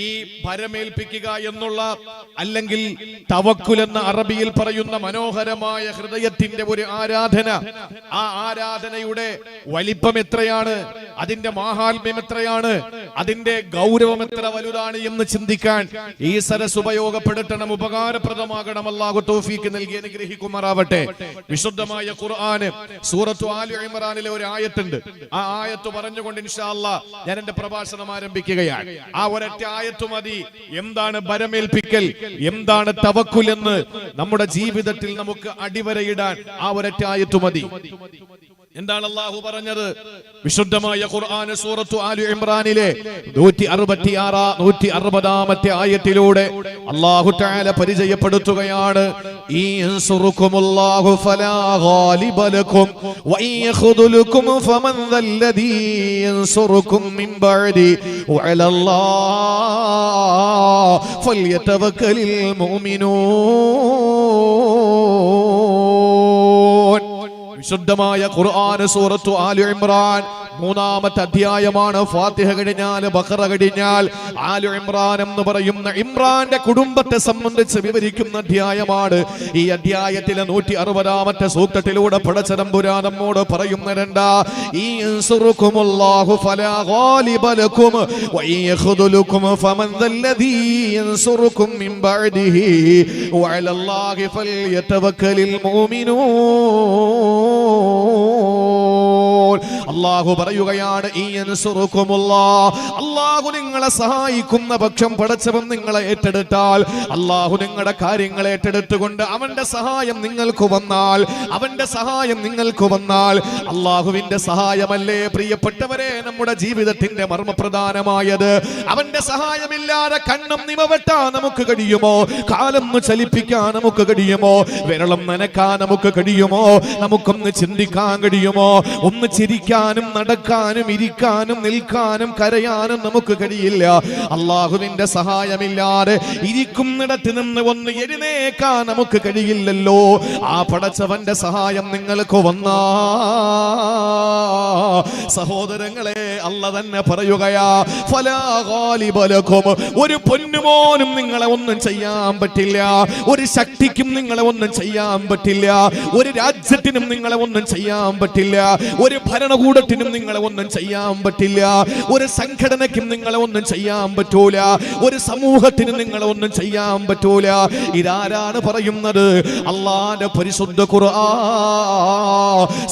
ഈ ഭരമേൽപ്പിക്കുക എന്നുള്ള, അല്ലെങ്കിൽ തവക്കുൽ എന്ന അറബിയിൽ പറയുന്ന മനോഹരമായ ഹൃദയത്തിന്റെ ഒരു ആരാധന, ആ ആരാധനയുടെ വലിപ്പം എത്രയാണ്, അതിന്റെ മാഹാത്മ്യം എത്രയാണ്, അതിന്റെ ഗൗരവം എത്ര വലുതാണ് എന്ന് ചിന്തിക്കാൻ ഈ സരസ് ഉപയോഗപ്പെടുത്തണം, ഉപകാരപ്രദമാകണം. അല്ലാഹു തൗഫീഖ് നൽകി അനുഗ്രഹിക്കുമാറാവട്ടെ. വിശുദ്ധമായ ഖുർആൻ സൂറത്തു ആലി ഇംറാനിലെ ഒരു ആയത്തുണ്ട്. ആ ആയത്ത് പറഞ്ഞുകൊണ്ട് ഇൻഷാ അല്ലാഹ് ഞാൻ എന്റെ പ്രഭാഷണം ആരംഭിക്കുകയാണ്. ആ ഒരൊറ്റ ആയത്ത് മതി എന്താണ് ഭരമേൽപ്പിക്കൽ, എന്താണ് തവക്കുൽ എന്ന് നമ്മുടെ ജീവിതത്തിൽ നമുക്ക് അടിവരയിടാൻ. ആ ഒരൊറ്റ ആയത്ത് മതി. എന്താണ് അല്ലാഹു പറഞ്ഞത്? വിശുദ്ധമായ ഖുർആൻ സൂറത്തു ആലി ഇംറാനിലെ 160-160 ആയത്തിലൂടെ അല്ലാഹു തആല പരിചയപ്പെടുത്തുകയാണ്. ഇൻസുറുകുമുല്ലാഹു ഫലാ ഗാലിബ ലക്കും വഇൻ യഖ്ദുലുകും ഫമൻ ദല്ലദീ യൻസുറുകും മിൻ ബഅദി വഅലല്ലാഹി ഫൽയതവക്കലിൽ മുഅ്മിനൂൻ. വിശുദ്ധമായ ഖുർആൻ സൂറത്തു ആലി ഇംറാൻ 3-ാമത്തെ അധ്യായമാണ്. ഫാത്തിഹ കഴിഞ്ഞാൽ, ബഖറ കഴിഞ്ഞാൽ ആലി ഇംറാൻ എന്ന് പറയുന്ന ഇമ്രാന്റെ കുടുംബത്തെ സംബന്ധിച്ച് വിവരിക്കുന്ന അധ്യായമാണ്. ഈ അധ്യായത്തിലെ 160-ാമത്തെ സൂക്തത്തിലൂടെ പടച്ചതമ്പുരാൻ നമ്മോട് പറയുന്നുണ്ട്, ഇൻസുറുകുമുല്ലാഹു ഫലാ ഗാലിബ ലക്കും വഇൻ യഖ്ദുലുകും ഫമൻ ദല്ലദീ യൻസുറുകും മിൻ ബഅദിഹി വഅലല്ലാഹി ഫൽയതവക്കലിൽ മുഅ്മിനൂൻ. അല്ലാഹു പറയുകയാണ്, അല്ലാഹു നിങ്ങളെ സഹായിക്കുന്ന പക്ഷം പടച്ചവൻ നിങ്ങളെ ഏറ്റെടുത്താൽ, അല്ലാഹു നിങ്ങളുടെ കാര്യങ്ങൾ ഏറ്റെടുത്തുകൊണ്ട് അവന്റെ സഹായം നിങ്ങൾക്ക് വന്നാൽ, അല്ലാഹുവിന്റെ സഹായമല്ലേ പ്രിയപ്പെട്ടവരെ നമ്മുടെ ജീവിതത്തിന്റെ മർമ്മപ്രധാനമായത്. അവന്റെ സഹായമില്ലാതെ കണ്ണും നിമവെട്ടാൻ നമുക്ക് കഴിയുമോ? കാലൊന്ന് ചലിപ്പിക്കാൻ നമുക്ക് കഴിയുമോ? വിരളം നനക്കാൻ നമുക്ക് കഴിയുമോ? നമുക്കൊന്ന് ചിന്തിക്കാൻ കഴിയുമോ? ഒന്ന് ചിരിക്കാനും നടക്കാനും ഇരിക്കാനും നിൽക്കാനും കരയാനും നമുക്ക് കഴിയില്ല. അല്ലാഹുവിന്റെ സഹായമില്ലാതെ ഇരിക്കുന്നിടത്ത് നിന്ന് ഒന്ന് എഴുന്നേക്കാൻ നമുക്ക് കഴിയില്ലല്ലോ. ആ പടച്ചവന്റെ സഹായം നിങ്ങൾക്ക് വന്നാ സഹോദരങ്ങളെ, അല്ലാഹു തന്നെ പറയുകയാ, ഫലാ ഗാലിബ ലക്കും. ഒരു പൊന്നുമോനും നിങ്ങളെ ഒന്നും ചെയ്യാൻ പറ്റില്ല, ഒരു ശക്തിക്കും നിങ്ങളെ ഒന്നും ചെയ്യാൻ പറ്റില്ല, ഒരു രാജ്യത്തിനും നിങ്ങളെ ഒന്നും ചെയ്യാൻ പറ്റില്ല, ഒരു ഭരണകൂടത്തിനും നിങ്ങളെ ഒന്നും ചെയ്യാൻ പറ്റില്ല, ഒരു സംഘടനയ്ക്കും നിങ്ങളെ ഒന്നും ചെയ്യാൻ പറ്റൂല, ഒരു സമൂഹത്തിനും നിങ്ങളെ ഒന്നും ചെയ്യാൻ പറ്റൂല. ഇതാരാണ് പറയുന്നത്? അല്ലാഹുവിന്റെ പരിശുദ്ധ ഖുർആൻ.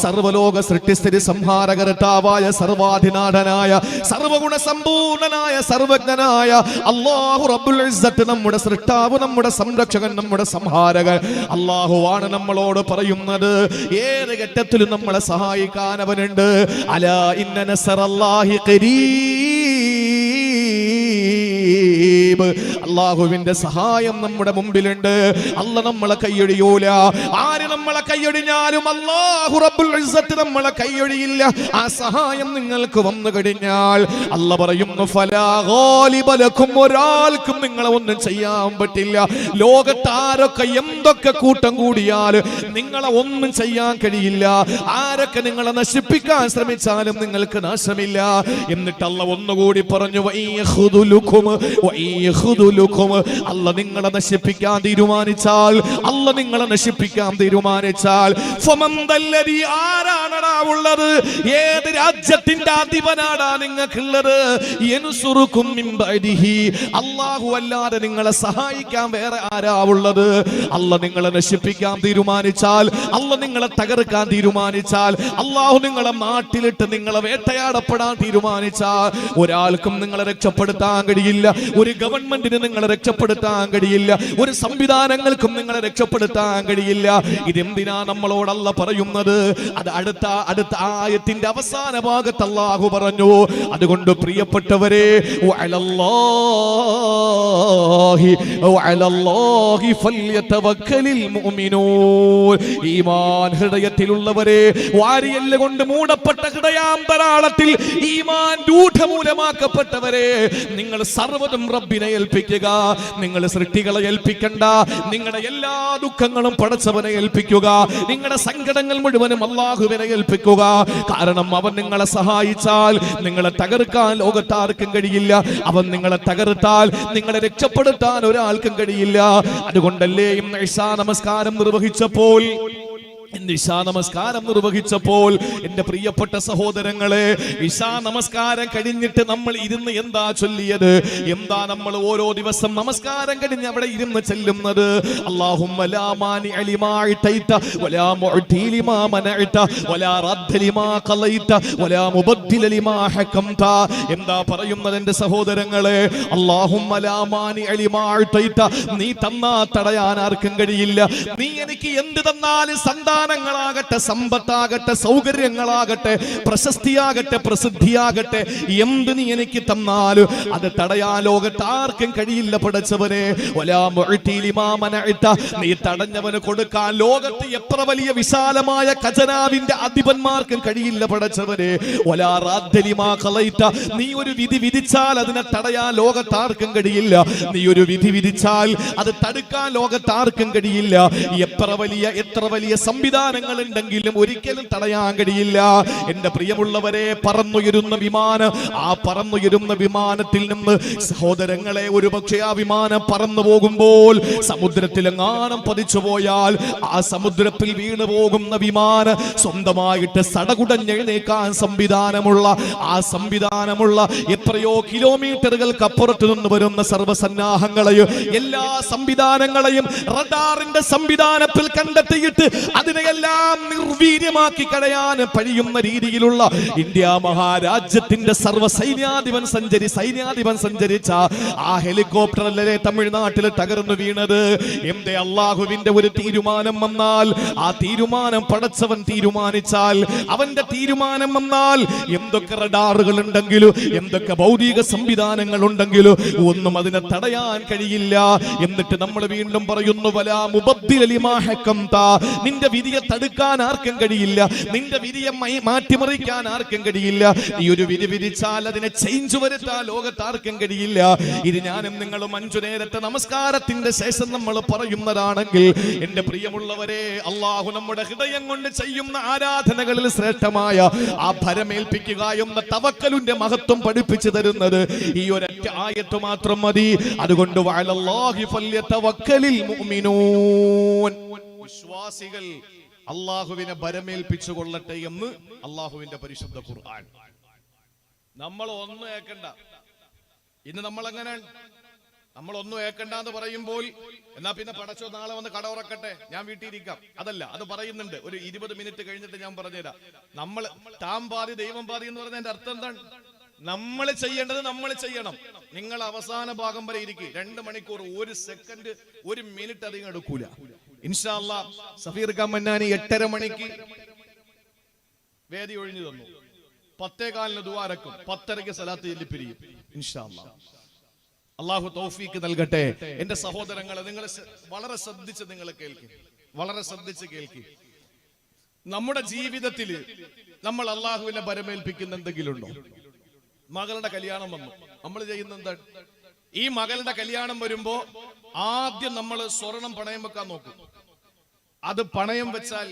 സർവ്വലോക സൃഷ്ടിസ്ഥിതി സംഹാരകർത്താവായ സർവാധിനാഥനായ സർവഗുണ സമ്പൂർണനായ സർവജ്ഞനായ അല്ലാഹു റബ്ബുൽ ഇസ്സത്ത്, നമ്മുടെ സൃഷ്ടാവ്, നമ്മുടെ സംരക്ഷകൻ, നമ്മുടെ സംഹാരകൻ അല്ലാഹുവാണ് നമ്മളോട് പറയുന്നത്. ഏത് ഘട്ടത്തിലും നമ്മളെ സഹായിക്കാൻ അവനുണ്ട്. അലാ ഇന്ന നസ്റല്ലാഹി ഖരീബ്. അല്ലാഹുവിന്റെ സഹായം നമ്മുടെ മുമ്പിലുണ്ട്. അല്ലാഹു നമ്മളെ കൈയൊഴിയൂല. ആര് നമ്മളെ കൈയൊഴിഞ്ഞാലും അല്ലാഹു റബ്ബുൽ ഇസ്സത്ത് നമ്മളെ കൈയൊഴിയില്ല. ആ സഹായം നിങ്ങൾക്ക് വന്നു കഴിഞ്ഞാൽ അല്ലാഹു പറയുന്നു, ഫലാ ഗാലിബ ലക്കും. ഒരാൾക്കും നിങ്ങളെ ഒന്നും ചെയ്യാൻ പറ്റില്ല. ലോകത്ത് ആരൊക്കെ എന്തൊക്കെ കൂട്ടം കൂടിയാൽ നിങ്ങളെ ഒന്നും ചെയ്യാൻ കഴിയില്ല. ആരൊക്കെ നിങ്ങളെ നശിപ്പിക്കാൻ ശ്രമിച്ചാലും നിങ്ങൾക്ക് നാശമില്ല. എന്നിട്ട് അല്ലാഹു ഒന്നുകൂടി പറഞ്ഞു, അല്ലാഹു നിങ്ങളെ നശിപ്പിക്കാൻ തീരുമാനിച്ചാൽ, ആരാണടാ ഉള്ളത്? ഏത് രാജ്യത്തിന്റെ അധിപനാടാ നിങ്ങൾക്കുള്ളത്? യൻസുറുകും മിൻ ബഅദിഹി. അല്ലാഹു അല്ലാതെ നിങ്ങളെ സഹായിക്കാൻ വേറെ ആരാ ഉള്ളത്? അല്ലാഹു നിങ്ങളെ നശിപ്പിക്കാൻ തീരുമാനിച്ചാൽ, അല്ലാഹു നിങ്ങളെ തകർക്കാൻ തീരുമാനിച്ചാൽ, അല്ലാഹു നിങ്ങളെ നാട്ടിലിട്ട് നിങ്ങളെ വേട്ടയാടപ്പെടാൻ തീരുമാനിച്ചാൽ ഒരാൾക്കും നിങ്ങളെ രക്ഷപ്പെടുത്താൻ കഴിയില്ല. ഒരു ഗവൺമെന്റിന് നിങ്ങളെ രക്ഷപ്പെടുത്താൻ കഴിയില്ല. ഒരു സംവിധാനങ്ങൾക്കും നിങ്ങളെ രക്ഷപ്പെടുത്താൻ കഴിയില്ല. ഇതെന്തിനാ നമ്മളോട് അല്ലാഹു പറയുന്നത്? അത് അടുത്ത ആയത്തിന്റെ അവസാന ഭാഗത്ത് അല്ലാഹു പറഞ്ഞു. അതുകൊണ്ട് പ്രിയപ്പെട്ടവരെ, വഅലല്ലാഹി ഫൽയതവക്കലിൽ മുഅ്മിനൂൻ. ഈമാൻ ഹൃദയത്തിലുള്ളവരെ, വാരിയെല്ല് കൊണ്ട് മൂടപ്പെട്ട ഹൃദയാന്തരാളത്തിൽ ഈമാൻ രൂഢമൂലമാക്കപ്പെട്ടവരെ, നിങ്ങൾ സർവ്വതും റബ്ബിനെ ഏൽപ്പിക്കുക. തെറ്റുക. നിങ്ങൾ സൃഷ്ടികളെ ഏൽപ്പിക്കണ്ട. നിങ്ങളുടെ എല്ലാ ദുഃഖങ്ങളും പടച്ചവനെ ഏൽപ്പിക്കുക. നിങ്ങളുടെ സങ്കടങ്ങൾ മുഴുവനും അല്ലാഹുവിനെ ഏൽപ്പിക്കുക. കാരണം അവൻ നിങ്ങളെ സഹായിച്ചാൽ നിങ്ങളെ തകർക്കാൻ ലോകത്താർക്കും കഴിയില്ല. അവൻ നിങ്ങളെ തകർത്താൽ നിങ്ങളെ രക്ഷപ്പെടുത്താൻ ഒരാൾക്കും കഴിയില്ല. അതുകൊണ്ടല്ലേ ഇന്ന് ഇശാ നമസ്കാരം നിർവഹിച്ചപ്പോൾ എന്റെ പ്രിയപ്പെട്ട സഹോദരങ്ങളെ, ഇശാ നമസ്കാരം കഴിഞ്ഞിട്ട് നമ്മൾ ഇരുന്ന് എന്താ ചൊല്ലിയത്? എന്താ നമ്മൾ ഓരോ ദിവസം നമസ്കാരം കഴിഞ്ഞ് അവിടെ ഇരുന്ന് ചെല്ലുന്നത്? അല്ലാഹുമ്മ ലാ മാനിഅ ലിമാ അഅതൈത വലാ മുഅതി ലിമാ മനഅത വലാ റദ്ദ ലിമാ ഖളൈത വലാ മുബദ്ദില ലിമാ ഹകംത. എന്താ പറയുന്നത് എന്റെ സഹോദരങ്ങളെ? അല്ലാഹുമ്മ ലാ മാനിഅ ലിമാ അഅതൈത, നീ തന്നാ തടയാൻ ആർക്കും കഴിയില്ല. നീ എനിക്ക് എന്ത് തന്നാലും സന്താനങ്ങളാകട്ടെ, സമ്പത്താകട്ടെ, സൗകര്യങ്ങളാകട്ടെ, പ്രശസ്തിയാകട്ടെ, പ്രസിദ്ധിയാകട്ടെ, എന്ത് നീ എനിക്ക് തന്നാലും അത് തടയാൻ ലോകത്ത് ആർക്കും കഴിയില്ല പടച്ചവനെ. വലാ മുഅതി ലിമാ മനഅത, നീ തടഞ്ഞവന് കൊടുക്കാൻ ലോകത്ത് എത്ര വലിയ വിശാലമായ ഖജനാവിന്റെ അധിപന്മാർക്കും കഴിയില്ല പടച്ചവനെ. വലാ റദ്ദ ലിമാ ഖളൈത, നീ ഒരു വിധി വിധിച്ചാൽ അതിനെ തടയാൻ ലോകത്ത് ആർക്കും കഴിയില്ല. നീ ഒരു വിധി വിധിച്ചാൽ അത് തടുക്കാൻ ലോകത്ത് ആർക്കും കഴിയില്ല. എത്ര വലിയ സംവിധാനങ്ങൾ ഉണ്ടെങ്കിലും ഒരിക്കലും തടയാൻ കഴിയില്ല. എന്റെ പ്രിയമുള്ളവരെ, പറന്നുയരുന്ന വിമാനം, ആ പറന്നുയരുന്ന വിമാനത്തിൽ നിന്ന് സഹോദരങ്ങളെ, ഒരു പക്ഷേ ആ വിമാനം പറന്നു പോകുമ്പോൾ സമുദ്രത്തിലെങ്ങാനും പതിച്ചു പോയാൽ ആ സമുദ്രത്തിൽ വീണു പോകുന്ന വിമാനം സ്വന്തമായിട്ട് സടകുടഞ്ഞെഴുന്നേക്കാൻ സംവിധാനമുള്ള എത്രയോ കിലോമീറ്ററുകൾക്ക് അപ്പുറത്ത് നിന്ന് വരുന്ന സർവ്വസന്നാഹങ്ങളെയും എല്ലാ സംവിധാനങ്ങളെയും റഡാറിന്റെ സംവിധാനത്തിൽ കണ്ടെത്തിയിട്ട് അതിനെയെല്ലാം നിർവീര്യമാക്കി കളയാൻ കഴിയുന്ന രീതിയിലുള്ള ഇന്ത്യ മഹാരാജ്യത്തിന്റെ സൈന്യാധിപൻ സഞ്ചരിച്ച ആ ഹെലികോപ്റ്ററിലെ തമിഴ്നാട്ടിൽ തകർന്നു വീണത് എന്തേ? അള്ളാഹുവിന്റെ ഒരു തീരുമാനം വന്നാൽ, ആ തീരുമാനം പടച്ചവൻ തീരുമാനിച്ചാൽ, അവന്റെ തീരുമാനം വന്നാൽ എന്തൊക്കെ റഡാറുകൾ ഉണ്ടെങ്കിലും എന്തൊക്കെ ഭൗതിക സംവിധാനങ്ങൾ ഉണ്ടെങ്കിലും ഒന്നും അതിനെ തടയാൻ കഴിയില്ല. എന്നിട്ട് നമ്മൾ വീണ്ടും പറയുന്നു, വലാ മുബദ്ദില ലിമാ ഹകംത, നിന്റെ വിധിയെ തടുക്കാൻ ആർക്കും കഴിയില്ല. നിന്റെ വിധിയെ മാറ്റിമറിക്കാൻ ആർക്കും കഴിയില്ല. ഈ ഒരു വിധി വിധിച്ചാൽ അതിനെ ചേഞ്ച് വരുത്താൻ ലോകത്ത് ആർക്കും കഴിയില്ല. ഇത് ഞാനും നിങ്ങളും 5 നേരത്തെ നമസ്കാരത്തിന്റെ ശേഷം നമ്മൾ പറയുന്നതാണെങ്കിൽ എന്റെ പ്രിയമുള്ളവരെ, അള്ളാഹു നമ്മുടെ ഹൃദയം കൊണ്ട് ചെയ്യുന്ന ആരാധനകളിൽ ശ്രേഷ്ഠമായ ആ ഭരമേൽപ്പിക്കുക എന്ന തവക്കലിന്റെ മഹത്വം പഠിപ്പിച്ചു തരുന്നത് ഈ ഒരൊറ്റ ആയത്ത് മാത്രം മതി. അതുകൊണ്ട് വഅലല്ലാഹി ഫല്യതവക്കലിൽ മുഅ്മിനൂൻ, വിശ്വാസികൾ അള്ളാഹുവിനെ ഭരമേൽപ്പിച്ചു കൊള്ളട്ടെ എന്ന് അള്ളാഹുവിന്റെ പരിശുദ്ധ ഖുർആൻ. നമ്മൾ ഒന്നും ഏക്കണ്ട. ഇന്ന് നമ്മൾ ഒന്നും ഏക്കണ്ട എന്ന് പറയുമ്പോൾ എന്നാ പിന്നെ പടച്ചോ നാളെ വന്ന് കട ഉറക്കട്ടെ, ഞാൻ വീട്ടിലിരിക്കാം, അതല്ല. അത് പറയുന്നുണ്ട്. ഒരു 20 മിനിറ്റ് കഴിഞ്ഞിട്ട് ഞാൻ പറഞ്ഞുതരാം. നമ്മൾ താൻ പാതി ദൈവം പാതി എന്ന് പറഞ്ഞതിന്റെ അർത്ഥം എന്താണ്? നമ്മൾ ചെയ്യേണ്ടത് നമ്മൾ ചെയ്യണം. നിങ്ങൾ അവസാന ഭാഗം വരെ ഇരിക്കും. 2 മണിക്കൂർ, 1 സെക്കൻഡ്, 1 മിനിറ്റ് അധികം എടുക്കൂല. ഇൻഷാ അല്ലാഹ് സഫീർ ഖാൻ മന്നാനി 8:30 മണിക്ക് വേദി ഒഴിഞ്ഞു തന്നു. 10:15 ദുആരക്കും, 10:30 സലാത്ത് ചൊല്ലി പിരിയും. ഇൻഷാ അല്ലാഹ് അല്ലാഹു തൗഫീക്ക് നൽകട്ടെ. എന്റെ സഹോദരങ്ങളെ, നിങ്ങൾ വളരെ ശ്രദ്ധിച്ച് കേൾക്കും. നമ്മുടെ ജീവിതത്തിൽ നമ്മൾ അള്ളാഹുവിനെ ഭരമേൽപ്പിക്കുന്ന എന്തെങ്കിലും ഉണ്ടോ? മകളുടെ കല്യാണം വന്നു, നമ്മൾ ചെയ്യുന്ന എന്താണ്? ഈ മകളുടെ കല്യാണം വരുമ്പോ ആദ്യം നമ്മൾ സ്വർണം പണയം വെക്കാൻ നോക്കും. അത് പണയം വെച്ചാൽ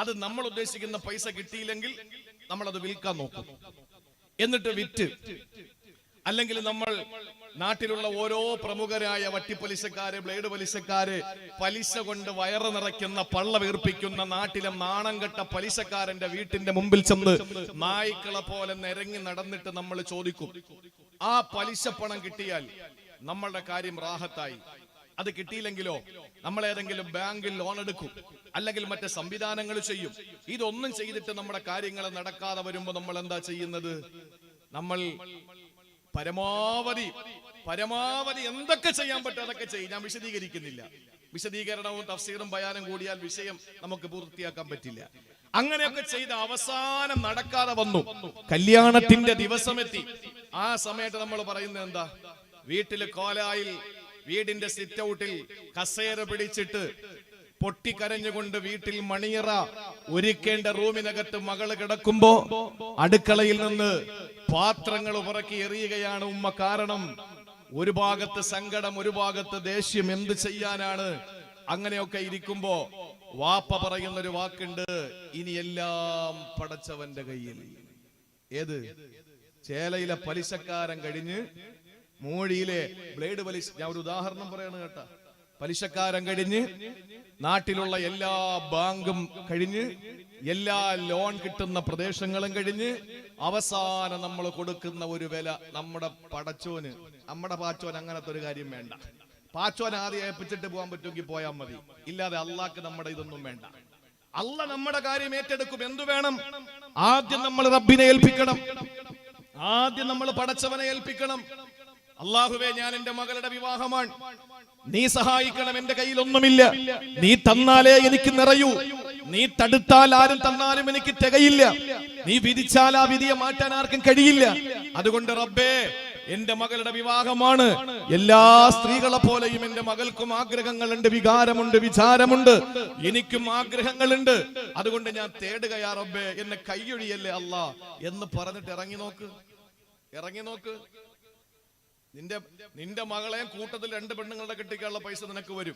അത് നമ്മൾ ഉദ്ദേശിക്കുന്ന പൈസ കിട്ടിയില്ലെങ്കിൽ നമ്മൾ അത് വിൽക്കാൻ നോക്കും. എന്നിട്ട് വിറ്റ്, അല്ലെങ്കിൽ നമ്മൾ നാട്ടിലുള്ള ഓരോ പ്രമുഖരായ വട്ടിപ്പലിശക്കാര്, ബ്ലേഡ് പലിശക്കാര്, പലിശ കൊണ്ട് വയറ് നിറയ്ക്കുന്ന, പള്ള വീർപ്പിക്കുന്ന നാട്ടിലെ നാണം കെട്ട പലിശക്കാരന്റെ വീട്ടിന്റെ മുമ്പിൽ ചെന്ന് നായ്ക്കളെ പോലെ നിരങ്ങി നടന്നിട്ട് നമ്മൾ ചോദിക്കും, ആ പലിശ പണം കിട്ടിയാൽ നമ്മളുടെ കാര്യം റാഹത്തായി. അത് കിട്ടിയില്ലെങ്കിലോ നമ്മൾ ഏതെങ്കിലും ബാങ്കിൽ ലോൺ എടുക്കും, അല്ലെങ്കിൽ മറ്റ് സംവിധാനങ്ങൾ ചെയ്യും. ഇതൊന്നും ചെയ്തിട്ട് നമ്മുടെ കാര്യങ്ങൾ നടക്കാതെ വരുമ്പോ നമ്മൾ എന്താ ചെയ്യുന്നത്? നമ്മൾ പരമാവധി എന്തൊക്കെ ചെയ്യാൻ പറ്റും അതൊക്കെ ചെയ്യും. ഞാൻ വിശദീകരിക്കുന്നില്ല. വിശദീകരണവും തഫ്സീറും ബയാനും കൂടിയാൽ വിഷയം നമുക്ക് പൂർത്തിയാക്കാൻ പറ്റില്ല. അങ്ങനെയൊക്കെ ചെയ്ത് അവസാനം നടക്കാതെ വന്നു, കല്യാണത്തിന്റെ ദിവസമെത്തി. ആ സമയത്ത് നമ്മൾ പറയുന്നത് എന്താ? വീട്ടില് കോലായിൽ, വീടിന്റെ സിറ്റ് ഔട്ടിൽ കസേര പിടിച്ചിട്ട് പൊട്ടിക്കരഞ്ഞുകൊണ്ട് വീട്ടിൽ മണിയറ ഒരുക്കേണ്ട റൂമിനകത്ത് മകള് കിടക്കുമ്പോ അടുക്കളയിൽ നിന്ന് പാത്രങ്ങൾ പുറക്കി എറിയുകയാണ് ഉമ്മ. കാരണം ഒരു ഭാഗത്ത് സങ്കടം, ഒരു ഭാഗത്ത് ദേഷ്യം, എന്ത് ചെയ്യാനാണ്? അങ്ങനെയൊക്കെ ഇരിക്കുമ്പോ വാപ്പ പറയുന്നൊരു വാക്കുണ്ട്, ഇനി എല്ലാം പടച്ചവന്റെ കയ്യിൽ. ഏത്? ചേലയിലെ പലിശക്കാരൻ കഴിഞ്ഞ് മൂഴിയിലെ ബ്ലേഡ് പലിശ, ഞാൻ ഒരു ഉദാഹരണം പറയാണ് കേട്ടാ. പലിശക്കാരൻ കഴിഞ്ഞ് നാട്ടിലുള്ള എല്ലാ ബാങ്കും കഴിഞ്ഞ് എല്ലാ ലോൺ കിട്ടുന്ന പ്രദേശങ്ങളും കഴിഞ്ഞ് അവസാനം നമ്മൾ കൊടുക്കുന്ന ഒരു വില നമ്മുടെ പടച്ചോന്, നമ്മുടെ പാച്ചോൻ അങ്ങനത്തെ ഒരു കാര്യം വേണ്ട. പാച്ചോൻ ആദ്യം ഏൽപ്പിച്ചിട്ട് പോകാൻ പറ്റുമെങ്കിൽ പോയാൽ മതി, ഇല്ലാതെ അള്ളാഹ്ക്ക് നമ്മുടെ ഇതൊന്നും വേണ്ട. അള്ളാഹ് നമ്മുടെ കാര്യം ഏറ്റെടുക്കും. എന്തു വേണം? ആദ്യം നമ്മൾ റബ്ബിനെ ഏൽപ്പിക്കണം, ആദ്യം നമ്മൾ പടച്ചവനെ ഏൽപ്പിക്കണം. അള്ളാഹുവേ, ഞാൻ എന്റെ മകളുടെ വിവാഹമാണ്, നീ സഹായിക്കണം, എന്റെ കയ്യിൽ ഒന്നുമില്ല, നീ തന്നാലേ എനിക്ക് നിറയൂ, നീ തടുത്താൽ ആരും തന്നാലും എനിക്ക് തികയില്ല, നീ വിധിച്ചാൽ ആ വിധിയെ മാറ്റാൻ ആർക്കും കഴിയില്ല. അതുകൊണ്ട് റബ്ബേ, എന്റെ മകളുടെ വിവാഹമാണ്, എല്ലാ സ്ത്രീകളെ പോലെയും എന്റെ മകൾക്കും ആഗ്രഹങ്ങളുണ്ട്, വികാരമുണ്ട്, വിചാരമുണ്ട്, എനിക്കും ആഗ്രഹങ്ങളുണ്ട്. അതുകൊണ്ട് ഞാൻ തേടുകയാ റബ്ബേ, എന്നെ കൈയൊഴിയല്ലേ അല്ലാ എന്ന് പറഞ്ഞിട്ട് ഇറങ്ങി നോക്ക്, ഇറങ്ങി നോക്ക്. നിന്റെ മകളെ കൂട്ടത്തിൽ 2 പെണ്ണുങ്ങളുടെ കെട്ടിക്കാനുള്ള പൈസ നിനക്ക് വരും.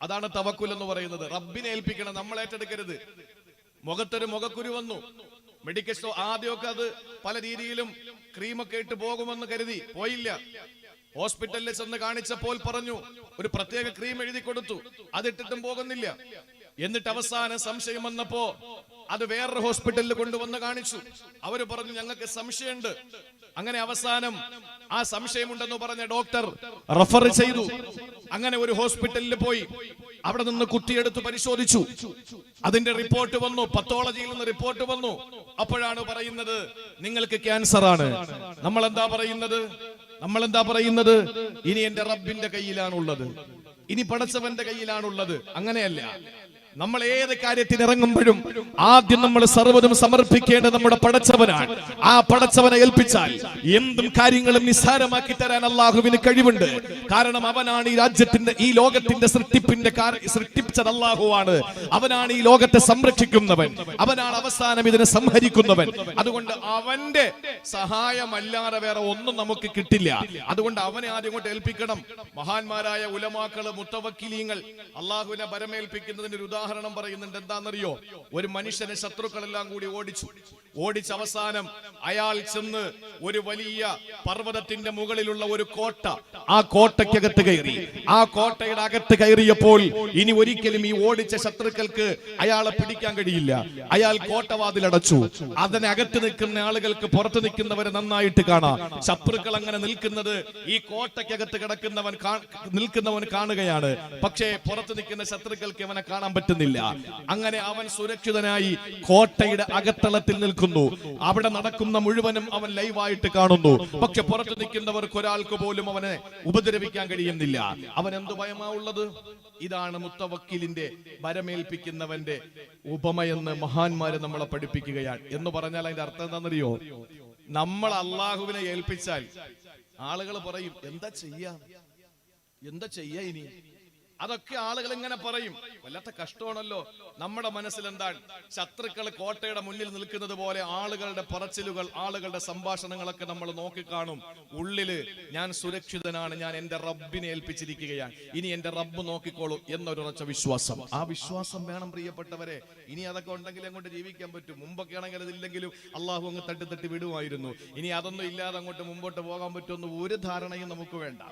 അതാണ് തവക്കുൽ എന്ന് പറയുന്നത്. റബ്ബിനെ ഏൽപ്പിക്കണം, നമ്മൾ ഏറ്റെടുക്കരുത്. മുഖത്തൊരു മുഖക്കുരു വന്നു, മെഡിക്കൽ സ്റ്റോർ, ആദ്യമൊക്കെ അത് പല രീതിയിലും ക്രീമൊക്കെ ഇട്ട് പോകുമെന്ന് കരുതി, പോയില്ല. ഹോസ്പിറ്റലിൽ ചെന്ന് കാണിച്ചപ്പോൾ പറഞ്ഞു, ഒരു പ്രത്യേക ക്രീം എഴുതി കൊടുത്തു, അതിട്ടിട്ടും പോകുന്നില്ല. എന്നിട്ട് അവസാനം സംശയം വന്നപ്പോ അത് വേറൊരു ഹോസ്പിറ്റലിൽ കൊണ്ടുവന്ന് കാണിച്ചു. അവര് പറഞ്ഞു, ഞങ്ങൾക്ക് സംശയമുണ്ട്. അങ്ങനെ അവസാനം ആ സംശയമുണ്ടെന്ന് പറഞ്ഞ ഡോക്ടർ റെഫർ ചെയ്തു. അങ്ങനെ ഒരു ഹോസ്പിറ്റലിൽ പോയി, അവിടെ നിന്ന് കുത്തിയെടുത്ത് പരിശോധിച്ചു. അതിന്റെ റിപ്പോർട്ട് വന്നു, പത്തോളജിയിൽ നിന്ന് റിപ്പോർട്ട് വന്നു. അപ്പോഴാണ് പറയുന്നത്, നിങ്ങൾക്ക് ക്യാൻസർ ആണ്. നമ്മൾ എന്താ പറയുന്നത്? ഇനി എന്റെ റബ്ബിന്റെ കയ്യിലാണുള്ളത്, ഇനി പടച്ചവന്റെ കയ്യിലാണുള്ളത്. അങ്ങനെയല്ല, നമ്മൾ ഏത് കാര്യത്തിന് ഇറങ്ങുമ്പോഴും ആദ്യം നമ്മൾ സർവ്വതും സമർപ്പിക്കേണ്ടത് നമ്മുടെ പടച്ചവനാണ്. ആ പടച്ചവനെ ഏൽപ്പിച്ചാൽ എന്തും കാര്യങ്ങളും നിസ്സാരമാക്കി തരാൻ അള്ളാഹുവിന് കഴിവുണ്ട്. കാരണം അവനാണ് ഈ രാജ്യത്തിന്റെ, ഈ ലോകത്തിന്റെ സൃഷ്ടിച്ചത് അള്ളാഹുവാണ്. അവനാണ് ഈ ലോകത്തെ സംരക്ഷിക്കുന്നവൻ, അവനാണ് അവസാനം ഇതിനെ സംഹരിക്കുന്നവൻ. അതുകൊണ്ട് അവന്റെ സഹായമല്ലാതെ വേറെ ഒന്നും നമുക്ക് കിട്ടില്ല. അതുകൊണ്ട് അവനെ ആദ്യം കൊണ്ട് ഏൽപ്പിക്കണം. മഹാന്മാരായ ഉലമാക്കള്, മുത്തവക്കിലീങ്ങൾ അള്ളാഹുവിനെ ബരമേൽപ്പിക്കുന്നതിന് ഒരു ഉദാഹരണം പറയുന്നുണ്ട്. എന്താണെന്നറിയോ? ഒരു മനുഷ്യനെ ശത്രുക്കളെല്ലാം കൂടി ഓടിച്ച് അവസാനം അയാൾ ചെന്ന് ഒരു വലിയ പർവ്വതത്തിന്റെ മുകളിലുള്ള ഒരു കോട്ട, ആ കോട്ടയ്ക്കകത്ത് കയറി. ആ കോട്ടയുടെ അകത്ത് കയറിയപ്പോൾ ഇനി ഒരിക്കലും ഈ ഓടിച്ച ശത്രുക്കൾക്ക് അയാളെ പിടിക്കാൻ കഴിയില്ല. അയാൾ കോട്ടവാതിലടച്ചു. അതിനകത്ത് നിൽക്കുന്ന ആളുകൾക്ക് പുറത്ത് നിൽക്കുന്നവരെ നന്നായിട്ട് കാണാം. ശത്രുക്കൾ അങ്ങനെ നിൽക്കുന്നത് ഈ കോട്ടയ്ക്കകത്ത് നിൽക്കുന്നവൻ കാണുകയാണ്. പക്ഷേ പുറത്ത് നിൽക്കുന്ന ശത്രുക്കൾക്ക് അവനെ കാണാൻ പറ്റുന്നില്ല. അങ്ങനെ അവൻ സുരക്ഷിതനായി കോട്ടയുടെ അകത്തളത്തിൽ നിൽക്കുന്നു. അവിടെ നടക്കുന്ന മുഴുവനും അവൻ ലൈവായിട്ട് കാണുന്നു. പക്ഷെ പുറത്തു നിൽക്കുന്നവർക്ക് ഒരാൾക്ക് പോലും അവനെ ഉപദ്രവിക്കാൻ കഴിയുന്നില്ല. അവൻ എന്ത് ഭയമാവുള്ളത്? ഇതാണ് മുത്തവക്കിലിന്റെ ഭരമേൽപ്പിക്കുന്നവന്റെ ഉപമയെന്ന് മഹാന്മാര് നമ്മളെ പഠിപ്പിക്കുകയാണ്. എന്ന് പറഞ്ഞാൽ അതിന്റെ അർത്ഥം എന്താണെന്നറിയോ? നമ്മൾ അള്ളാഹുവിനെ ഏൽപ്പിച്ചാൽ ആളുകൾ പറയും, എന്താ ചെയ്യാ ഇനി? അതൊക്കെ ആളുകൾ ഇങ്ങനെ പറയും. വല്ലാത്ത കഷ്ടമാണല്ലോ. നമ്മുടെ മനസ്സിൽ എന്താണ്? ശത്രുക്കൾ കോട്ടയുടെ മുന്നിൽ നിൽക്കുന്നത് പോലെ ആളുകളുടെ പറച്ചിലുകൾ, ആളുകളുടെ സംഭാഷണങ്ങളൊക്കെ നമ്മൾ നോക്കിക്കാണും. ഉള്ളില് ഞാൻ സുരക്ഷിതനാണ്, ഞാൻ എന്റെ റബ്ബിനെ ഏൽപ്പിച്ചിരിക്കുകയാണ്, ഇനി എന്റെ റബ്ബ് നോക്കിക്കോളും എന്നൊരുറച്ച വിശ്വാസം. ആ വിശ്വാസം വേണം പ്രിയപ്പെട്ടവരെ. ഇനി അതൊക്കെ ഉണ്ടെങ്കിൽ അങ്ങോട്ട് ജീവിക്കാൻ പറ്റും. മുമ്പൊക്കെ ആണെങ്കിൽ അതില്ലെങ്കിലും അള്ളാഹു അങ്ങ് തട്ടി വിടുമായിരുന്നു. ഇനി അതൊന്നും ഇല്ലാതെ അങ്ങോട്ട് മുമ്പോട്ട് പോകാൻ പറ്റുമെന്ന് ഒരു ധാരണയും നമുക്ക് വേണ്ട,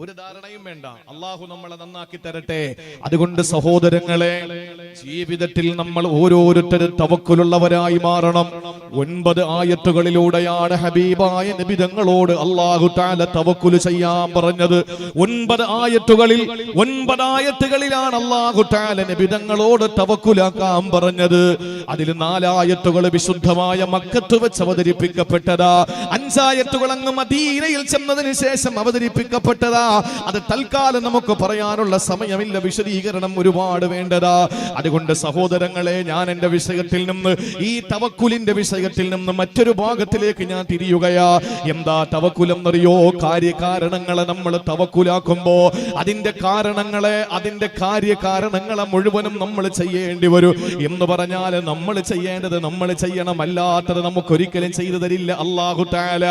ഒരു ധാരണയും വേണ്ട. അള്ളാഹു നമ്മളെ നന്നാക്കി തരട്ടെ. അതുകൊണ്ട് സഹോദരങ്ങളെ, ജീവിതത്തിൽ നമ്മൾ ഓരോരുത്തരും തവക്കുലുള്ളവരായി മാറണം. 9 ആയത്തുകളിലൂടെയാണ് ഹബീബായ നബി തങ്ങളോട് അല്ലാഹു തആല തവക്കുൽ ചെയ്യാൻ പറഞ്ഞത്. 9 ആയത്തുകളിലാണ് അല്ലാഹു തആല നബി തങ്ങളോട് തവക്കുലാക്കാൻ പറഞ്ഞത്. അതിൽ 4 ആയത്തുകൾ വിശുദ്ധമായ മക്കത്ത് വെച്ച് അവതരിപ്പിക്കപ്പെട്ടതാ. 5 ആയത്തുകൾ അങ്ങ് മദീനയിൽ ചെന്നതിന് ശേഷം അവതരിപ്പിക്കപ്പെട്ടതാ. നോക്കട്ടാ. അത് തൽക്കാലം നമുക്ക് പറയാനുള്ള സമയമില്ല, വിശദീകരണം ഒരുപാട് വേണ്ടതാ. അതുകൊണ്ട് സഹോദരങ്ങളെ, ഞാൻ എന്റെ വിഷയത്തിൽ നിന്ന്, ഈ തവക്കുലിന്റെ വിഷയത്തിൽ നിന്ന് മറ്റൊരു ഭാഗത്തിലേക്ക് ഞാൻ തിരിയുകയാ. എന്താ തവക്കുൽ എന്നറിയോ? കാര്യകാരണങ്ങളെ നമ്മൾ തവക്കുലാക്കുമ്പോ അതിന്റെ കാരണങ്ങളെ, അതിന്റെ കാര്യകാരണങ്ങളെ മുഴുവനും നമ്മൾ ചെയ്യേണ്ടി വരും. എന്ന് പറഞ്ഞാൽ നമ്മൾ ചെയ്യേണ്ടത് നമ്മൾ ചെയ്യണം, അല്ലാത്തത് നമുക്കൊരിക്കലും ചെയ്തു തരില്ല അല്ലാഹു തആല.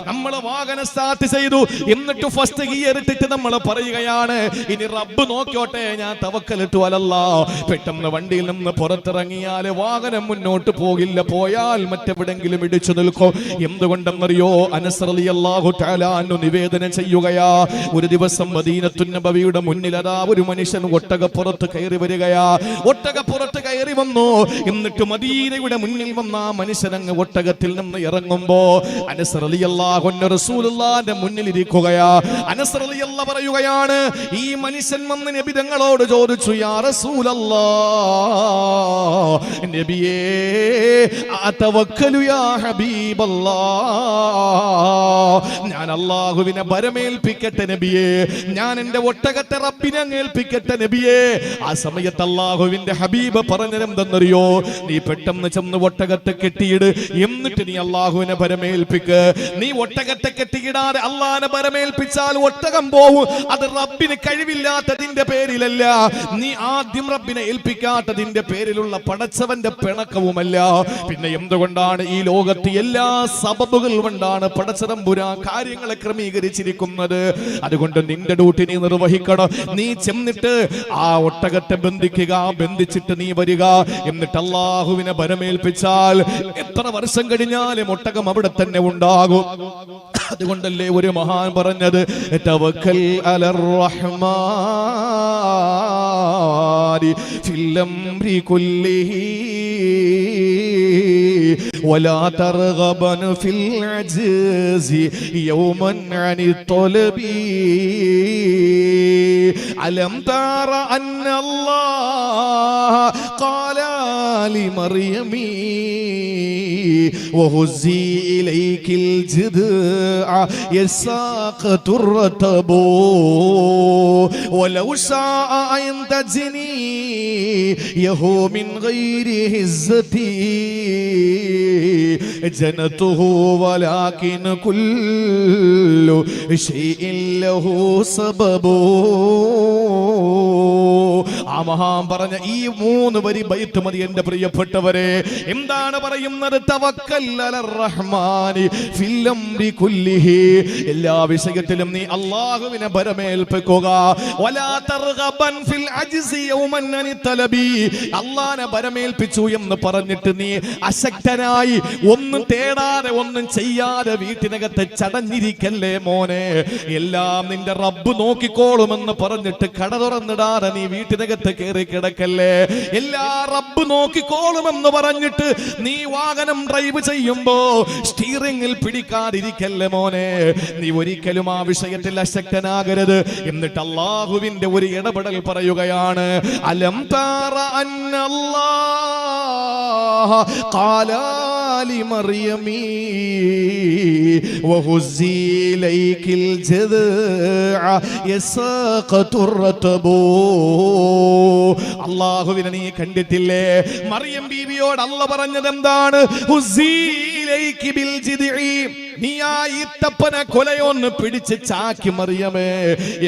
നമ്മൾ വാഹനം സ്റ്റാർട്ട് ചെയ്തു, എന്നിട്ട് ഫസ്റ്റ് ഗിയർ ഇട്ടിട്ട് നമ്മൾ പറയുകയാണ്, ഇനി റബ്ബ് നോക്കിയോട്ടെ, ഞാൻ തവക്കലിട്ടു അലല്ലാ. പെട്ടെന്ന് വണ്ടിയിൽ നിന്ന് പുറത്തിറങ്ങിയാൽ വാഹനം മുന്നോട്ട് പോകില്ല, പോയാൽ മറ്റെവിടെങ്കിലും ഇടിച്ചു നിൽക്കും. എന്തുകൊണ്ടെന്നറിയോ? അനസ് റളിയല്ലാഹു തആല അൻഹു നിവേദനം ചെയ്യുകയാ, ഒരു ദിവസം മദീനത്തുൻ നബവിയുടെ മുന്നിൽ അതാ ഒരു മനുഷ്യൻ ഒട്ടകപ്പുറത്ത് കയറി വരികയാ. ഒട്ടകപ്പുറത്ത് കയറി വന്നു, എന്നിട്ട് മദീനയുടെ മുന്നിൽ വന്ന ആ മനുഷ്യൻ അങ്ങ് ഒട്ടകത്തിൽ നിന്ന് ഇറങ്ങുമ്പോ അനസ് റളിയല്ലാഹു അൻഹു റസൂലുള്ളാഹിന്റെ മുന്നിൽ ഇരിക്കുകയാ. അനസ് റളിയല്ലാഹു പറയുകയാണ്, ഈ മനുഷ്യൻ വന്ന് നബി തങ്ങളോട് ചോദിച്ചു, യാ റസൂലല്ലാഹ്, നബിയേ അതവക്കലു യാ ഹബീബല്ലാഹ്, ഞാൻ അല്ലാഹുവിനെ ഭരമേൽപ്പിക്കട്ടെ നബിയേ, ഞാൻ എന്റെ ഒട്ടകത്തെ റബ്ബിനെ ഏൽപ്പിക്കട്ടെ നബിയേ. ആ സമയത്ത് അല്ലാഹുവിന്റെ ഹബീബ് പറഞ്ഞതെന്തെന്നറിയോ? നീ പെട്ടെന്ന് ചെന്ന് ഒട്ടകത്തെ കെട്ടിയിട്, എന്നിട്ട് നീ അല്ലാഹുവിനെ ഭരമേൽപ്പിക്ക്. നീ ഒട്ടകത്തെ കെട്ടിയിടാതെ അല്ലാഹുവിനെ ഭരമേൽപ്പിച്ചാൽ ഒട്ടകം പോവും. അത് റബ്ബിന് കഴിവില്ലാത്തതിന്റെ പേരിലല്ല, നീ ആദ്യം റബ്ബിനെ ഏൽപ്പിക്കാത്തതിന്റെ പേരിലുള്ള പടച്ചവന്റെ പിണക്കവുമല്ല. പിന്നെ എന്തുകൊണ്ടാണ് ഈ ലോകത്ത് എല്ലാ സബബുകൾ കൊണ്ടാണ് പടച്ചതമ്പുരാൻ കാര്യങ്ങളെ ക്രമീകരിച്ചിരിക്കുന്നത്. അതുകൊണ്ട് നിന്റെ ഡ്യൂട്ടി നീ നിർവഹിക്കണം. നീ ചെന്നിട്ട് ആ ഒട്ടകത്തെ ബന്ധിക്കുക, ബന്ധിച്ചിട്ട് നീ വരിക, എന്നിട്ട് അല്ലാഹുവിനെ ഭരമേൽപ്പിച്ചാൽ എത്ര വർഷം കഴിഞ്ഞാലും ഒട്ടകം അവിടെ തന്നെ ഉണ്ടാകും. അതുകൊണ്ടല്ലേ ഒരു മഹാൻ പറഞ്ഞത്, തവക്കൽ അലർ റഹ്മാനി ഫിൽ അംരി കുല്ലിഹി വലാ തർഗബൻ ഫിൽ അജ്സി യൗമൻ അനി ത്വലബി അലം തറ അന്നല്ലാഹ ഖാല ലിമർയമി വഹുസി ഇലൈകിൽ ജിദ്അ യസാഖതു الرطب ولو شاء أن تجني يهو من غير هزتي جنته ولكن كل شيء له سبب. ആ മഹാൻ പറഞ്ഞ ഈ 3 വരി ബൈത്ത് മതി എന്റെ പ്രിയപ്പെട്ടവരെ. എന്താണ് പറയുന്നത്? തവക്കൽ അലർ റഹ്മാനി ഫിൽ അംരി കുല്ലിഹി, എല്ലാ വിഷയത്തിലും നീ അല്ലാഹുവിനെ ഭരമേൽപ്പിക്കുക. വലാ തർഗബൻ ഫിൽ അജ്സി യൗമൻ അനി തലബി, അല്ലാഹുവിനെ ഭരമേൽപ്പിച്ചു എന്ന് പറഞ്ഞിട്ട് നീ അശക്തനായി ഒന്നും തേടാതെ ഒന്നും ചെയ്യാതെ വീട്ടിനകത്ത് ചടഞ്ഞിരിക്കല്ലേ മോനെ. എല്ലാം നിന്റെ റബ്ബ് നോക്കിക്കോളുമെന്ന് പറഞ്ഞിട്ട് കട തുറന്നിടാതെ നീ വീട്ടിനകത്ത് കയറി കിടക്കല്ലേ. എല്ലാ റബ്ബ് നോക്കിക്കോളുമെന്ന് പറഞ്ഞിട്ട് നീ വാഹനം ഡ്രൈവ് ചെയ്യുമ്പോ സ്റ്റീറിംഗിൽ പിടിക്കാതിരിക്കല്ലേ മോനെ. നീ ഒരിക്കലും ആ വിഷയത്തിൽ അശക്തനാകരുത്. എന്നിട്ട് അല്ലാഹുവിന്റെ ഒരു ഇടപെടൽ പറയുകയാണ്, അലം തറ അന്നല്ലാഹ ഖാല ലിമർയമി വഹുസി ഇലൈകിൽ ജിദ്അ യസാഖതു الرطب. അല്ലാഹുവിനെ നീ കണ്ടിട്ടില്ലേ? മറിയം ബീവിയോട് അല്ലാഹു പറഞ്ഞത് എന്താണ്? ഹുസി ഇലൈകി ബിൽ ജിദ്ഇ, നീ ആ ഈത്തപ്പന കൊലയൊന്ന് പിടിച്ച് ചാക്കി മറിയമേ,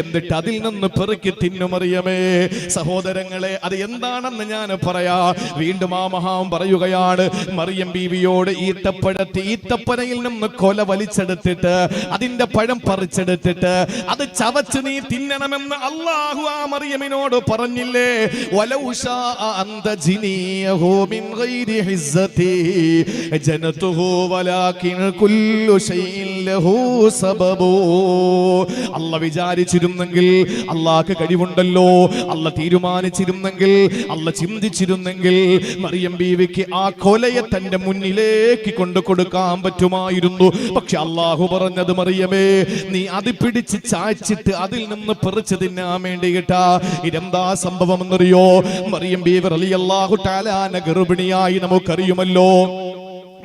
എന്നിട്ട് അതിൽ നിന്ന് പെറുക്കി തിന്നു മറിയമേ. സഹോദരങ്ങളെ, അത് എന്താണെന്ന് ഞാൻ പറയാ. വീണ്ടും ആ മഹാൻ പറയുകയാണ്, മറിയം ബീവിയോട് ഈത്തപ്പനയിൽ നിന്ന് കൊല വലിച്ചെടുത്തിട്ട് അതിന്റെ പഴം പറിച്ചെടുത്തിട്ട് അത് ചവച്ച് നീ തിന്നണമെന്ന് അല്ലാഹു ആ മറിയമിനോട് പറഞ്ഞില്ലേ? വലൗ ശാ അൻ തജ്നിയഹു മിൻ ഗൈരി ഹിസ്സതി ജനതുഹു വലാകിൻ കുല്ലു ശൈഇൻ ലഹു സബബു. അല്ലാഹു വിചാരിച്ചിരുന്നെങ്കിൽ, അല്ലാഹുക്ക് കഴിവുണ്ടല്ലോ, അല്ലാഹു തീരുമാനിച്ചിരുന്നെങ്കിൽ, അല്ലാഹു ചിന്തിച്ചിരുന്നെങ്കിൽ മറിയം ബീവിക്ക് ആ കൊലയെ തന്റെ മുന്നിലേക്ക് കൊണ്ടു കൊടുക്കാൻ പറ്റുമായിരുന്നു. പക്ഷെ അല്ലാഹു പറഞ്ഞത്, മറിയമേ നീ അത് പിടിച്ച് ചായ്ച്ചിട്ട് അതിൽ നിന്ന് പറിച്ചു തിന്നാൻ വേണ്ടിയിട്ടാ. ഇതെന്താ സംഭവം എന്നറിയോ? മറിയം ബീവി റളിയല്ലാഹു തആല ഗർഭിണിയായി നമുക്കറിയുമല്ലോ.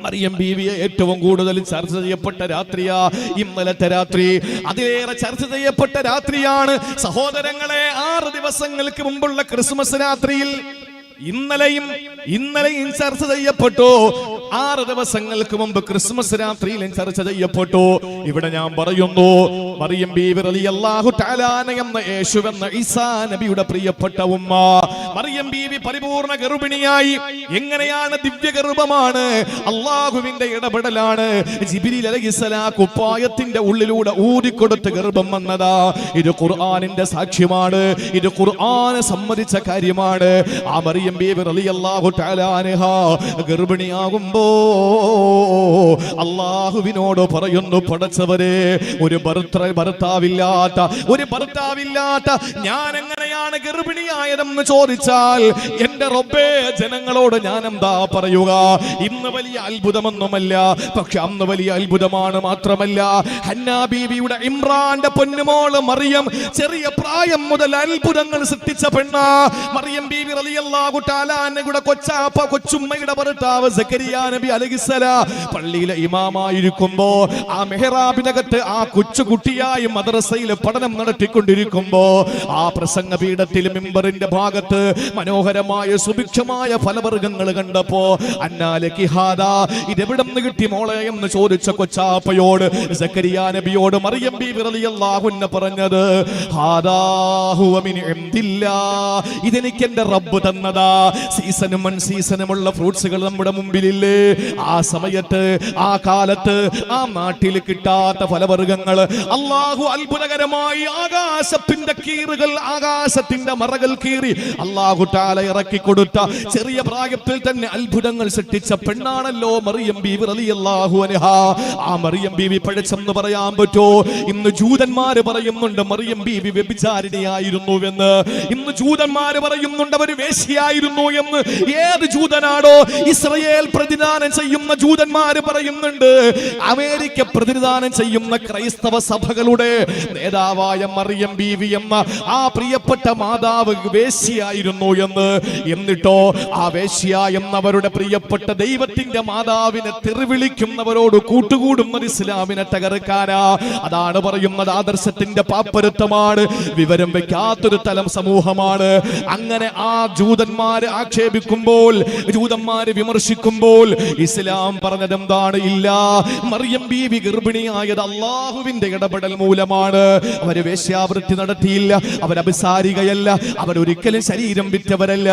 മറിയം ബീവിയെ ഏറ്റവും കൂടുതൽ ചർച്ച ചെയ്യപ്പെട്ട രാത്രിയാ ഇന്നലത്തെ രാത്രി. അതിലേറെ ചർച്ച ചെയ്യപ്പെട്ട രാത്രിയാണ് സഹോദരങ്ങളെ 6 ദിവസങ്ങൾക്ക് മുമ്പുള്ള ക്രിസ്മസ് രാത്രിയിൽ. ഇന്നലെയും ചർച്ച ചെയ്യപ്പെട്ടു. 6 ദിവസങ്ങൾക്ക് മുമ്പ് ക്രിസ്മസ് രാത്രിയിലും ചർച്ച ചെയ്യപ്പെട്ടു. ഇവിടെ ഞാൻ പറയുന്നു, മറിയം ബീവി റളിയല്ലാഹു തആല എന്ന യേശുവെന്ന ഈസാ നബിയുടെ പ്രിയപ്പെട്ട ഉമ്മ മറിയം ബീവി പരിപൂർണ ഗർഭിണിയായി. എങ്ങനെയാണ്? ദിവ്യഗർഭമാണ്, അള്ളാഹുവിന്റെ ഇടപെടലാണ്. ജിബ്രീൽ അലൈഹിസ്സലാം കുപ്പായത്തിന്റെ ഉള്ളിലൂടെ ഊതിക്കൊടുത്ത് ഗർഭം വന്നതാ. ഇത് ഖുർആനിന്റെ സാക്ഷ്യമാണ്, ഇത് ഖുർആൻ സമ്മതിച്ച കാര്യമാണ്. ആ മറിയം ബീവി റളിയല്ലാഹു തആല അൻഹ ഗർഭിണിയാകുമ്പോ അള്ളാഹുവിനോട് പറയുന്നു, പടച്ചവരെ, ഒരു ഭർത്താവില്ലാത്ത ഞാൻ എങ്ങനെയാണ് ഗർഭിണിയായതെന്ന് ചോദിച്ചാൽ എന്റെ റബ്ബേ, ജനങ്ങളോട് ഞാൻ എന്താ പറയുക? ഇന്ന് വലിയ അത്ഭുതമൊന്നുമല്ല, പക്ഷെ അന്ന് വലിയ അത്ഭുതമാണ്. മാത്രമല്ല, ഹന്നാ ബീവിയുടെ ഇമ്രാന്റെ പൊന്നുമോള് മറിയം ചെറിയ പ്രായം മുതൽ അത്ഭുതങ്ങൾ സൃഷ്ടിച്ച പെണ്ണ. മറിയം ബീവി റളിയല്ലാഹു തആല അൻഹയുടെ കൊച്ചുമ്മയുടെ ഭർത്താവ് സക്കരിയ നബി അലൈഹിസ്സലാം പള്ളിയിലെ ഇമാമായിരിക്കുമ്പോ ആ മെഹ്റാബിനകത്ത് ആ കൊച്ചുകുട്ടിയായി മദ്രസയിൽ പഠനം നടത്തിക്കൊണ്ടിരിക്കുമ്പോ ആ പ്രസംഗ പീഠത്തിൽ മിമ്പറിന്റെ ഭാഗത്ത് മനോഹരമായ സുഭിക്ഷമായ ഫലവർഗ്ഗങ്ങൾ കണ്ടപ്പോ അന്നാലക്കി ഹാദാ, ഇതെവിടെ നിന്ന് കിട്ടി മോളെ എന്ന് ചോദിച്ച കൊച്ചാപ്പയോട് സക്കരിയ നബിയോട് മറിയം ബീവി റളിയല്ലാഹു അൻഹ പറഞ്ഞത്, ഹാദാ ഹുവ മിൻ ഇൻദില്ലാഹ്, ഇതെനിക്ക് എന്റെ റബ്ബ് തന്നതാ. സീസണും അൺസീസണുമുള്ള ഫ്രൂട്ട്സുകൾ നമ്മുടെ മുമ്പിലില്ലേ? ആ സമയത്ത്, ആ കാലത്ത്, ആ നാട്ടിൽ കിട്ടാത്ത ഫലവർഗ്ഗങ്ങൾ അല്ലാഹു അത്ഭുതകരമായി ആകാശത്തിന്റെ കീറുകൾ, ആകാശത്തിന്റെ മറകൾ കീറി അല്ലാഹു തആല ഇറക്കി കൊടുത്ത ചെറിയ പ്രായത്തിൽ തന്നെ അത്ഭുതങ്ങൾ സൃഷ്ടിച്ച പെണ്ണാണല്ലോ മറിയം ബീവി റളിയല്ലാഹു അൻഹ. ആ മറിയം ബീവി പഴച്ചെന്ന് പറയാൻ പറ്റോ? ഇന്ന് ജൂതന്മാര് പറയുന്നുണ്ട് മറിയം ബീവി വ്യഭിചാരിണിയായിരുന്നുവെന്ന്. ഇന്ന് ജൂതന്മാര് പറയുന്നുണ്ട് അവർ വേശ്യയായിരുന്നു എന്ന്. ഏത് ജൂതനാണോ? ഇസ്രായേൽ പ്രതിദാനം ചെയ്യുന്ന ജൂതന്മാര് പറയുന്നുണ്ട്. അമേരിക്ക പ്രതിദാനം ചെയ്യുന്ന ക്രൈസ്തവ സഭകളുടെ നേതാവായ മറിയം ബീവി എന്ന ആ പ്രിയപ്പെട്ട മാതാവ് വേശ്യയായിരുന്നു എന്ന്. എന്നിട്ടോ ആ വേശ്യ എന്നവരുടെ പ്രിയപ്പെട്ട ദൈവത്തിന്റെ മാതാവിനെ തെറിവിളിക്കുന്നവരോട് കൂട്ടുകൂടുന്നത് ഇസ്ലാമിനെ തകർക്കാനാ. അതാണ് പറയുന്നത്, ആദർശത്തിന്റെ പാപ്പരത്വമാണ്, വിവരം വെക്കാത്തൊരു തലം സമൂഹമാണ്. അങ്ങനെ ആ ജൂതന്മാര് ആക്ഷേപിക്കുമ്പോൾ, ജൂതന്മാര് വിമർശിക്കുമ്പോൾ ഇസ്ലാം പറഞ്ഞത് എന്താണ്? ഇല്ല, മറിയം ബീവി ഗർഭിണിയായത് അള്ളാഹുവിന്റെ ഇടപെടൽ മൂലമാണ്. അവര് വേശ്യാവൃത്തി നടത്തിയില്ല, അവരഭിസാരികയല്ല, അവരൊരിക്കലും ശരീരം വിറ്റവരല്ല.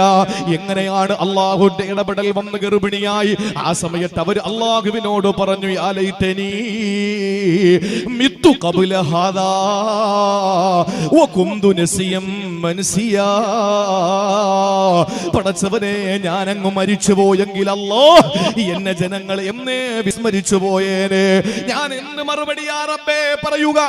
എങ്ങനെയാണ് അള്ളാഹുവിന്റെ ഇടപെടൽ വന്ന് ഗർഭിണിയായി? ആ സമയത്ത് അവർ അള്ളാഹുവിനോട് പറഞ്ഞു, യാ ലൈതനീ മിത്തു ഖബ്ല ഹാദാ വകുന്തു നസിയം മൻസിയാ. പടച്ചവനെ, ഞാനങ്ങ് മരിച്ചു പോയെങ്കിൽ അല്ലാഹ് എന്നെ ജനങ്ങൾ എന്നേ വിസ്മരിച്ചു പോയേനെ. ഞാൻ എന്ത് മറുപടിയാ റബ്ബേ പറയുക?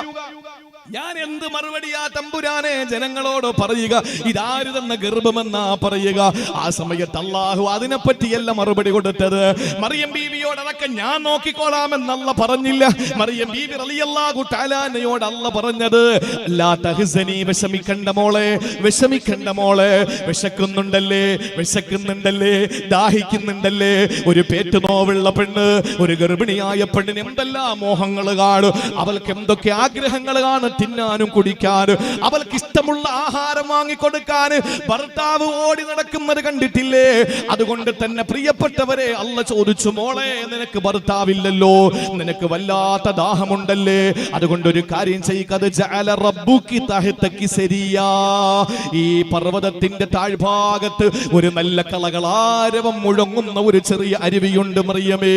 ഞാൻ എന്ത് മറുപടിയാ തമ്പുരാനെ ജനങ്ങളോട് പറയുക? ഇതാര് തന്ന ഗർഭമെന്നാ പറയുക? ആ സമയത്ത് അല്ലാഹു അതിനെപ്പറ്റിയല്ല മറുപടി കൊടുത്തത്. മറിയം ബീവിയോട് അതൊക്കെ ഞാൻ നോക്കിക്കോളാമെന്നല്ല പറഞ്ഞില്ല. മറിയം ബീവി റളിയല്ലാഹു തആല അൻഹയോട് അല്ല പറഞ്ഞത്, ലാ തഹ്സനി, വിഷമിക്കണ്ട മോളെ, വിഷമിക്കണ്ട മോളെ. വിശക്കുന്നുണ്ടല്ലേ, ദാഹിക്കുന്നുണ്ടല്ലേ? ഒരു പേറ്റ് നോവുള്ള പെണ്ണ്, ഒരു ഗർഭിണിയായ പെണ്ണിന് എന്തെല്ലാം മോഹങ്ങൾ കാണും, അവൾക്ക് എന്തൊക്കെ ആഗ്രഹങ്ങൾ കാണും, തിന്നാനും കുടിക്കാനും, അവൾക്ക് ഇഷ്ടമുള്ള ആഹാരം വാങ്ങിക്കൊടുക്കാൻ ഭർത്താവ് ഓടി നടക്കുന്നത് കണ്ടിട്ടില്ലേ? അതുകൊണ്ട് തന്നെ പ്രിയപ്പെട്ടവരെ, അല്ല ചോദിച്ചു, മോളെ നിനക്ക് ഭർത്താവില്ലല്ലോ, നിനക്ക് വല്ലാത്ത ദാഹമുണ്ടല്ലേ? അതുകൊണ്ട് ഒരു കാര്യം ചെയ്യുക, ഈ പർവ്വതത്തിന്റെ താഴ്ഭാഗത്ത് ഒരു നല്ല കളകളാരവം മുഴങ്ങുന്ന ഒരു ചെറിയ അരുവിയുണ്ട് മറിയമേ,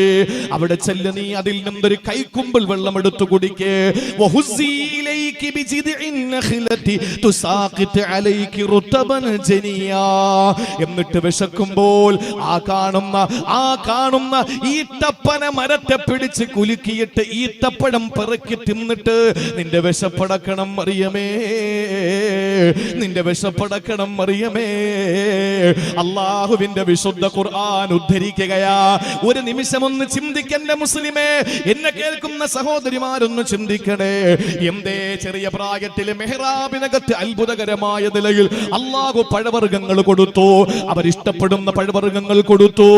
അവിടെ ചെല്ല്, നീ അതിൽ നിന്നൊരു കൈക്കുമ്പിൾ വെള്ളം എടുത്തു കുടിക്കേ. എന്നിട്ട് വിശക്കുമ്പോൾ ആ കാണുന്ന ഈത്തപ്പന മരത്തെ പിടിച്ച് കുലുക്കിയിട്ട് ഈത്തപ്പഴം പെറുക്കി തിന്നിട്ട് നിന്റെ വിശപ്പടക്കണം മറിയമേ, നിന്റെ വിശപ്പടക്കണം മറിയമേ. അള്ളാഹുവിന്റെ വിശുദ്ധ ഖുർആൻ ഉദ്ധരിക്കുകയാ. ഒരു നിമിഷം ഒന്ന് ചിന്തിക്കണ്ടേ മുസ്ലിമേ, എന്നെ കേൾക്കുന്ന സഹോദരിമാരൊന്ന് ചിന്തിക്കണേ. എന്തേ ചെറിയ പ്രായത്തിൽ മെഹ്റാബിനകത്ത് അത്ഭുതകരമായ നിലയിൽ അല്ലാഹു പഴവർഗ്ഗങ്ങൾ കൊടുത്തു. അവരിഷ്ടപ്പെടുന്ന പഴവർഗ്ഗങ്ങൾ കൊടുത്തു.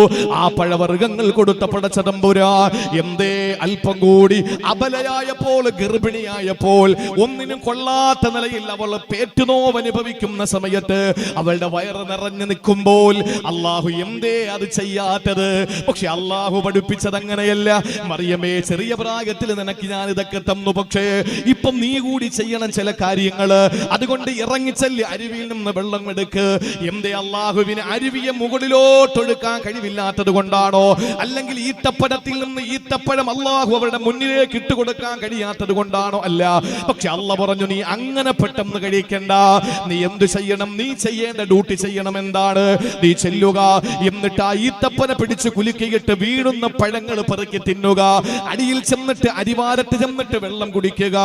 ആ പഴവർഗ്ഗങ്ങൾ കൊടുത്ത പടച്ചതമ്പുരാൻ എന്തേ അല്പം കൂടി അബലയായപ്പോൾ, ഗർഭിണിയായപ്പോൾ, ഒന്നിനും കൊള്ളാത്ത നിലയിൽ അവൾ പേറ്റുനോവ് അനുഭവിക്കുന്ന സമയത്ത്, അവളുടെ വയറ് നിറഞ്ഞു നിൽക്കുമ്പോൾ അല്ലാഹു എന്തേ അത് ചെയ്യാത്തത്? പക്ഷെ അല്ലാഹു പഠിപ്പിച്ചത് അങ്ങനെയല്ല. മറിയമേ, ചെറിയ പ്രായത്തിൽ നിനക്ക് ഞാൻ ഇതൊക്കെ തന്നു, പക്ഷേ ഇപ്പം നീ കൂടി ചെയ്യണം ചില കാര്യങ്ങള്. അതുകൊണ്ട് ഇറങ്ങിച്ചെല്ലി അരുവിയിൽ നിന്ന് വെള്ളം എടുക്ക്. എന്തേ അല്ലാഹുവിന് അരുവിയെ മുകളിലോട്ടൊഴുക്കാൻ കഴിവില്ലാത്തത് കൊണ്ടാണോ? അല്ലെങ്കിൽ ഈത്തപ്പഴത്തിൽ നിന്ന് ഈത്തപ്പഴം അല്ലാഹു അവരുടെ മുന്നിലേക്ക് ഇട്ടുകൊടുക്കാൻ കഴിയാത്തത് കൊണ്ടാണോ? അല്ല. പക്ഷെ അല്ലാഹു പറഞ്ഞു, നീ അങ്ങനെ പെട്ടെന്ന് കഴിക്കണ്ട. നീ എന്ത് ചെയ്യണം? നീ ചെയ്യേണ്ട ഡ്യൂട്ടി ചെയ്യണം. എന്താണ്? നീ ചെല്ലുക, എന്നിട്ട് ആ ഈത്തപ്പന പിടിച്ച് കുലുക്കിയിട്ട് വീഴുന്ന പഴങ്ങൾ പെറുക്കി തിന്നുക. അടിയിൽ ചെന്നിട്ട് അരിവാരത്ത് ചെന്നിട്ട് വെള്ളം കുടിക്കുക.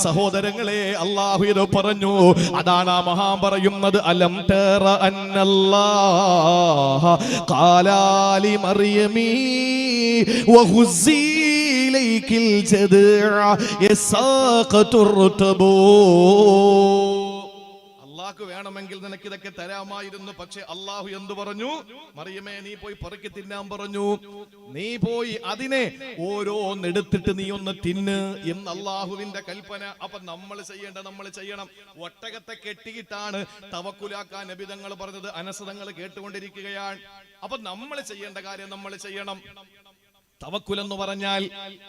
സഹോദരങ്ങളെ, അല്ലാഹു ഇത് പറഞ്ഞു. അതാണ് ആ മഹാൻ പറയുന്നത്, അലം തറ അന്നല്ലാഹ ഖാലാലി മറിയമീ വഹുസീ ഇലൈകിൽ ജദ്അ യസാഖതുർതബൂ. അല്ലാഹു വേണമെങ്കിൽ നിനക്ക് ഇതൊക്കെ തരാമായിരുന്നു. പക്ഷെ അല്ലാഹു എന്തു പറഞ്ഞു? മറിയമേ, നീ പോയി പെറുക്കി തിന്നാൻ പറഞ്ഞു. നീ പോയി അതിനെ ഓരോന്നെടുത്തിട്ട് നീ ഒന്ന് തിന്ന് എന്ന് അല്ലാഹുവിന്റെ കൽപ്പന. അപ്പൊ നമ്മൾ ചെയ്യണം. ഒട്ടകത്തെ കെട്ടിയിട്ടാണ് തവക്കുലാക്കാൻ നബി തങ്ങൾ പറഞ്ഞത്. അനസ് തങ്ങൾ കേട്ടുകൊണ്ടിരിക്കുകയാണ്. അപ്പൊ നമ്മൾ ചെയ്യേണ്ട കാര്യം നമ്മൾ ചെയ്യണം. തവക്കുൽ എന്ന് പറഞ്ഞാൽ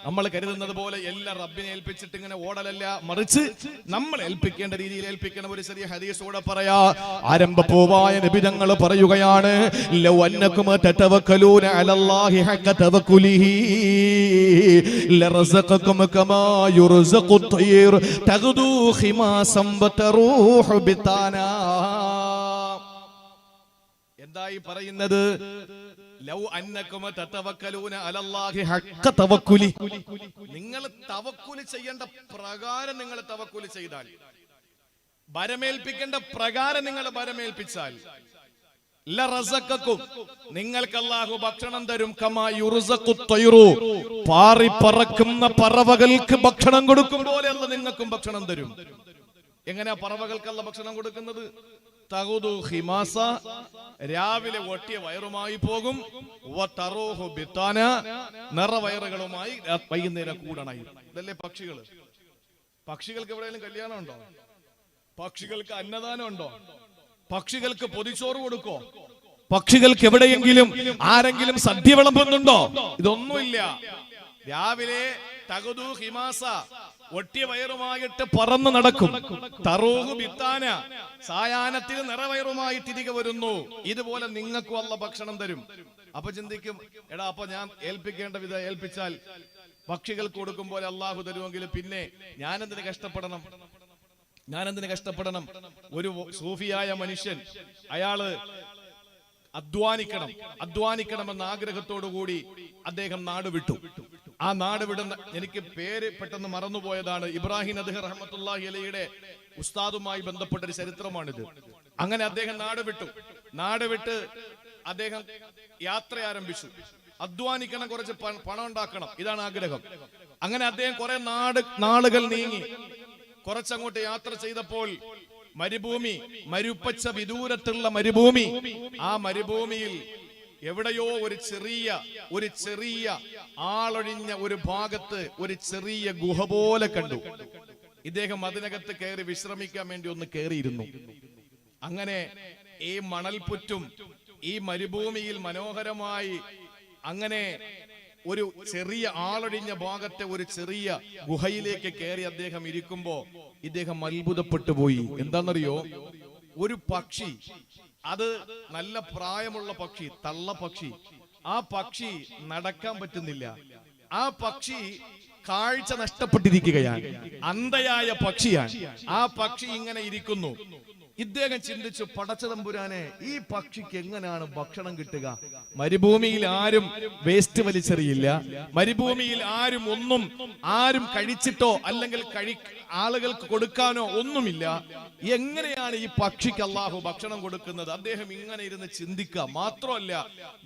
നമ്മൾ കരുതുന്നത് പോലെ എല്ലാം റബ്ബിനെ ഏൽപ്പിച്ചിട്ട് ഇങ്ങനെ ഓടലല്ല, മറിച്ച് നമ്മൾ ഏൽപ്പിക്കേണ്ട രീതിയിൽ ഏൽപ്പിക്കണം. ഒരു ചെറിയ ഹദീസ് കൂടെ പറയാ. ആരംഭപൂവായ നബി തങ്ങൾ പറയുകയാണ്, ലൗ അന്നകും തതവക്കലൂന അലല്ലാഹി ഹഖ തവക്കുലിഹി ലറസഖകും കമാ യുർസഖു ത്വയ്ർ തഗ്ദു ഖിമാസം വതറൂഹു ബിതാനാ. എന്തായി പറയുന്നത്? ലൗ അന്നകും തതവക്കലൂന അലല്ലാഹി ഹഖ തവക്കുലി. നിങ്ങൾ തവക്കുൽ ചെയ്യേണ്ട പ്രകാരം നിങ്ങൾ തവക്കുൽ ചെയ്താൽ, ഭരമേൽപ്പിക്കേണ്ട പ്രകാരം നിങ്ങൾ ഭരമേൽപ്പിച്ചാൽ, ലറസഖകും, നിങ്ങൾക്ക് അല്ലാഹു ഭക്ഷണം തരും. കമാ യുർസഖു ത്വയ്റു, പാറി പറക്കുന്ന പറവകൾക്ക് ഭക്ഷണം കൊടുക്കും പോലെ അല്ല നിങ്ങൾക്കും ഭക്ഷണം തരും. എങ്ങനെയാ പറവകൾക്കല്ല ഭക്ഷണം കൊടുക്കുന്നത്? തഗ്ദു ഖിമാസ, രാവിലെ ഒട്ടിയ വയറുമായി പോകും. വതറൂഹു ബിതാന, നിറവയറുകളുമായി വൈകുന്നേരം കൂടണായി. ഇതല്ലേ പക്ഷികള്? പക്ഷികൾക്ക് എവിടെയെങ്കിലും കല്യാണം ഉണ്ടോ? പക്ഷികൾക്ക് അന്നദാനം ഉണ്ടോ? പക്ഷികൾക്ക് പൊതിച്ചോറ് കൊടുക്കോ? പക്ഷികൾക്ക് എവിടെയെങ്കിലും ആരെങ്കിലും സദ്യ വിളമ്പുന്നുണ്ടോ? ഇതൊന്നുമില്ല. രാവിലെ തഗ്ദു ഖിമാസ, ഒട്ടിയ വയറുമായിട്ട് പറന്ന് നടക്കും. തറൂഹു ബിത്താന, സായാഹ്നത്തിൽ നിറവയറുമായി തിരികെ വരുന്നു. ഇതുപോലെ നിങ്ങൾക്കും അല്ല ഭക്ഷണം തരും. അപ്പൊ ചിന്തിക്കും, എടാ, അപ്പൊ ഞാൻ ഏൽപ്പിക്കേണ്ട വിധം ഏൽപ്പിച്ചാൽ പക്ഷികൾക്ക് കൊടുക്കും പോലെ അല്ലാഹു തരുമെങ്കിൽ പിന്നെ ഞാനെന്തിന് കഷ്ടപ്പെടണം? ഒരു സൂഫിയായ മനുഷ്യൻ, അയാള് അധ്വാനിക്കണമെന്ന ആഗ്രഹത്തോടുകൂടി അദ്ദേഹം നാട് വിട്ടു. ആ നാട് വിടുന്ന, എനിക്ക് പേര് പെട്ടെന്ന് മറന്നുപോയതാണ്, ഇബ്രാഹിം അദ്ഹർ റഹ്മത്തുള്ളാഹി അലൈഹിയുടെ ഉസ്താദുമായി ബന്ധപ്പെട്ട ഒരു ചരിത്രമാണിത്. അങ്ങനെ അദ്ദേഹം നാട് വിട്ട് അദ്ദേഹം യാത്ര ആരംഭിച്ചു. അധ്വാനിക്കണം, കുറച്ച് പണം ഉണ്ടാക്കണം, ഇതാണ് ആഗ്രഹം. അങ്ങനെ അദ്ദേഹം കുറെ നാളുകൾ നീങ്ങി. കുറച്ചങ്ങോട്ട് യാത്ര ചെയ്തപ്പോൾ മരുപ്പച്ച വിദൂരത്തുള്ള മരുഭൂമി, ആ മരുഭൂമിയിൽ എവിടെയോ ഒരു ചെറിയ ആളൊഴിഞ്ഞ ഒരു ഭാഗത്ത് ഒരു ചെറിയ ഗുഹ പോലെ കണ്ടു. ഇദ്ദേഹം അതിനകത്ത് കയറി വിശ്രമിക്കാൻ വേണ്ടി ഒന്ന് കയറിയിരുന്നു. അങ്ങനെ ഈ മണൽപുറ്റും ഈ മരുഭൂമിയിൽ മനോഹരമായി അങ്ങനെ ഒരു ചെറിയ ആളൊഴിഞ്ഞ ഭാഗത്തെ ഒരു ചെറിയ ഗുഹയിലേക്ക് കയറി അദ്ദേഹം ഇരിക്കുമ്പോ ഇദ്ദേഹം അത്ഭുതപ്പെട്ടു പോയി. എന്താണെന്നറിയോ? ഒരു പക്ഷി, അത് നല്ല പ്രായമുള്ള പക്ഷി, തള്ള പക്ഷി. ആ പക്ഷി നടക്കാൻ പറ്റുന്നില്ല. ആ പക്ഷി കാഴ്ച നഷ്ടപ്പെട്ടിരിക്കുകയാണ്, അന്ധയായ പക്ഷിയാണ്. ആ പക്ഷി ഇങ്ങനെ ഇരിക്കുന്നു. ഇദ്ദേഹം ചിന്തിച്ചു, പടച്ചതമ്പുരാനെ, ഈ പക്ഷിക്ക് എങ്ങനെയാണ് ഭക്ഷണം കിട്ടുക? മരുഭൂമിയിൽ ആരും വേസ്റ്റ് വലിച്ചെറിയില്ല. മരുഭൂമിയിൽ ആരും കഴിച്ചിട്ടോ അല്ലെങ്കിൽ ആളുകൾക്ക് കൊടുക്കാനോ ഒന്നുമില്ല. എങ്ങനെയാണ് ഈ പക്ഷിക്ക് അള്ളാഹു ഭക്ഷണം കൊടുക്കുന്നത്? അദ്ദേഹം ഇങ്ങനെ ഇരുന്ന് ചിന്തിക്കുക. മാത്രമല്ല,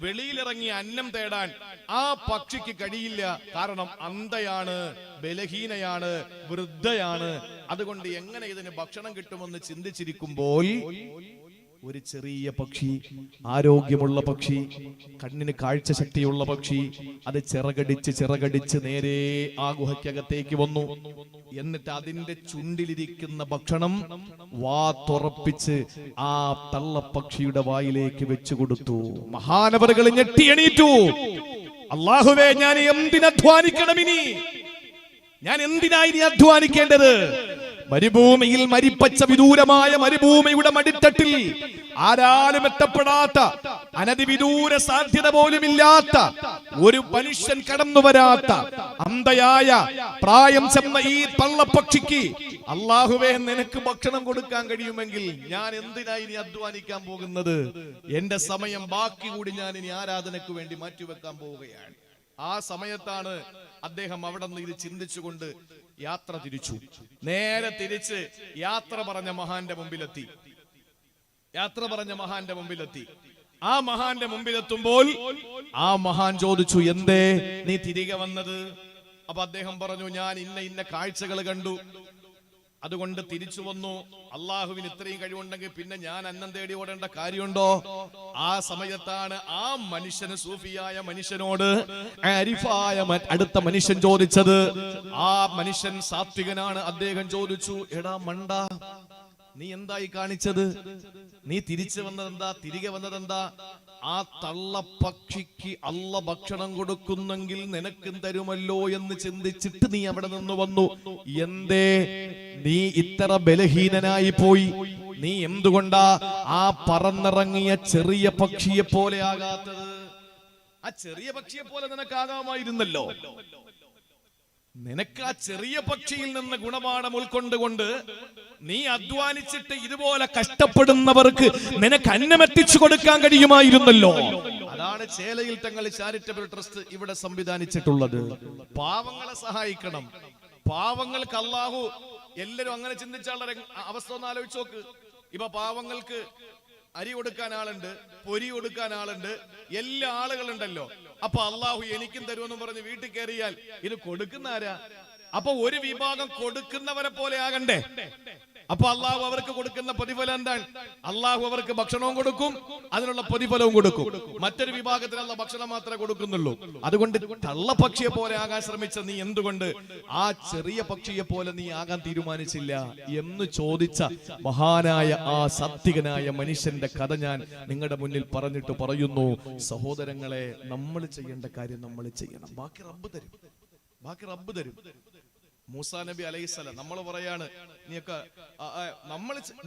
വെളിയിലിറങ്ങി അന്നം തേടാൻ ആ പക്ഷിക്ക് കഴിയില്ല. കാരണം അന്ധയാണ്, ബലഹീനയാണ്, വൃദ്ധയാണ്. അതുകൊണ്ട് എങ്ങനെ ഇതിന് ഭക്ഷണം കിട്ടുമെന്ന് ചിന്തിച്ചിരിക്കുമ്പോൾ ഒരു ചെറിയ പക്ഷി, ആരോഗ്യമുള്ള പക്ഷി, കണ്ണിന് കാഴ്ച ശക്തിയുള്ള പക്ഷി, അത് ചിറകടിച്ച് നേരെ ആ ഗുഹയ്ക്കകത്തേക്ക് വന്നു. എന്നിട്ട് അതിന്റെ ചുണ്ടിലിരിക്കുന്ന ഭക്ഷണം വാ തുറപ്പിച്ച് ആ തള്ളപ്പക്ഷിയുടെ വായിലേക്ക് വെച്ചു കൊടുത്തു. മഹാനവറുകൾ ഞെട്ടി എണീറ്റു. അല്ലാഹുവേ, ഞാൻ എന്തിനധ്വാനിക്കണം ഇനി? ഞാൻ എന്തിനായി അധ്വാനിക്കേണ്ടത്? മരുഭൂമിയിൽ, മരിപ്പച്ച വിദൂരമായ മരുഭൂമിയുടെ മടിത്തട്ടിൽ ആരാലും എത്തപ്പെടാത്ത, അനധിവിദൂര സാധ്യത പോലുമില്ലാത്ത, ഒരു മനുഷ്യൻ കടന്നു വരാത്ത, അന്ധയായ, പ്രായം ചെന്ന ഈ പള്ളപ്പക്ഷിക്ക് അല്ലാഹുവേ നിനക്ക് ഭക്ഷണം കൊടുക്കാൻ കഴിയുമെങ്കിൽ ഞാൻ എന്തിനായി ഇനി അധ്വാനിക്കാൻ പോകുന്നത്? എന്റെ സമയം ബാക്കി കൂടി ഞാൻ ഇനി ആരാധനയ്ക്ക് വേണ്ടി മാറ്റിവെക്കാൻ പോവുകയാണ്. ആ സമയത്താണ് അദ്ദേഹം അവിടെ നിന്ന് ഇത് ചിന്തിച്ചുകൊണ്ട് യാത്ര തിരിച്ചു. നേരെ തിരിച്ച് യാത്ര പറഞ്ഞ മഹാന്റെ മുമ്പിലെത്തി. ആ മഹാന്റെ മുമ്പിലെത്തുമ്പോൾ ആ മഹാൻ ചോദിച്ചു, എന്തേ നീ തിരികെ വന്നത്? അപ്പൊ അദ്ദേഹം പറഞ്ഞു, ഞാൻ ഇന്ന കാഴ്ചകൾ കണ്ടു, അതുകൊണ്ട് തിരിച്ചു വന്നു. അള്ളാഹുവിന് ഇത്രയും കഴിവുണ്ടെങ്കിൽ പിന്നെ ഞാൻ അന്നം തേടി ഓടേണ്ട കാര്യമുണ്ടോ? ആ സമയത്താണ് ആ മനുഷ്യന്, സൂഫിയായ മനുഷ്യനോട് ആരിഫായ അടുത്ത മനുഷ്യൻ ചോദിച്ചത്. ആ മനുഷ്യൻ സാത്വികനാണ്. അദ്ദേഹം ചോദിച്ചു, എടാ മണ്ട, നീ എന്തായി കാണിച്ചത്? നീ തിരികെ വന്നതെന്താ? ആ തള്ളപ്പക്ഷിക്ക് അള്ള ഭക്ഷണം കൊടുക്കുന്നെങ്കിൽ നിനക്കും തരുമല്ലോ എന്ന് ചിന്തിച്ചിട്ട് നീ അവിടെ നിന്ന് വന്നു. എന്തേ നീ ഇത്ര ബലഹീനനായി പോയി? നീ എന്തുകൊണ്ടാ ആ പറന്നിറങ്ങിയ ചെറിയ പക്ഷിയെ പോലെ ആകാത്തത്? ആ ചെറിയ പക്ഷിയെ പോലെ നിനക്കാകാമായിരുന്നല്ലോ. നിനക്ക് ആ ചെറിയ പക്ഷിയിൽ നിന്ന് ഗുണപാഠം ഉൾക്കൊണ്ടുകൊണ്ട് നീ അധ്വാനിച്ചിട്ട് ഇതുപോലെ കഷ്ടപ്പെടുന്നവർക്ക് നിനക്ക് അന്നമെത്തിച്ചു കൊടുക്കാൻ കഴിയുമായിരുന്നല്ലോ. അതാണ് ചേലയിൽ തങ്ങൾ ചാരിറ്റബിൾ ട്രസ്റ്റ് ഇവിടെ സംവിധാനിച്ചിട്ടുള്ളത്. പാവങ്ങളെ സഹായിക്കണം. പാവങ്ങൾക്ക് അല്ലാഹു, എല്ലാരും അങ്ങനെ ചിന്തിച്ചാലുള്ള അവസ്ഥ ഒന്ന് ആലോചിച്ച് നോക്ക്. ഇപ്പൊ പാവങ്ങൾക്ക് അരി കൊടുക്കാൻ ആളുണ്ട്, പൊരി കൊടുക്കാൻ ആളുണ്ട്, എല്ലാ ആളുകളുണ്ടല്ലോ. അപ്പൊ അല്ലാഹു എനിക്കും തരുമെന്ന് പറഞ്ഞ് വീട്ടിൽ കയറിയാൽ ഇത് കൊടുക്കുന്ന ആരാ? അപ്പൊ ഒരു വിഭാഗം കൊടുക്കുന്നവരെ പോലെ ആകണ്ടേ? അപ്പൊ അള്ളാഹു അവർക്ക് കൊടുക്കുന്ന പ്രതിഫലം എന്താണ്? അള്ളാഹു അവർക്ക് ഭക്ഷണവും കൊടുക്കും, അതിനുള്ള പ്രതിഫലവും കൊടുക്കും. മറ്റൊരു വിഭാഗത്തിനുള്ള ഭക്ഷണം മാത്രമേ കൊടുക്കുന്നുള്ളൂ. അതുകൊണ്ട് തള്ളപ്പക്ഷിയെ പോലെ ആകാൻ ശ്രമിച്ച നീ എന്തുകൊണ്ട് ആ ചെറിയ പക്ഷിയെ പോലെ നീ ആകാൻ തീരുമാനിച്ചില്ല എന്ന് ചോദിച്ച മഹാനായ ആ സാത്വികനായ മനുഷ്യന്റെ കഥ ഞാൻ നിങ്ങളുടെ മുന്നിൽ പറഞ്ഞിട്ട് പറയുന്നു, സഹോദരങ്ങളെ, നമ്മൾ ചെയ്യേണ്ട കാര്യം നമ്മൾ ചെയ്യണം. ബാക്കി റബ്ബ് തരും. മൂസാ നബി അലൈഹിസ്സലാം നമ്മൾ പറയാണ്, നീയൊക്കെ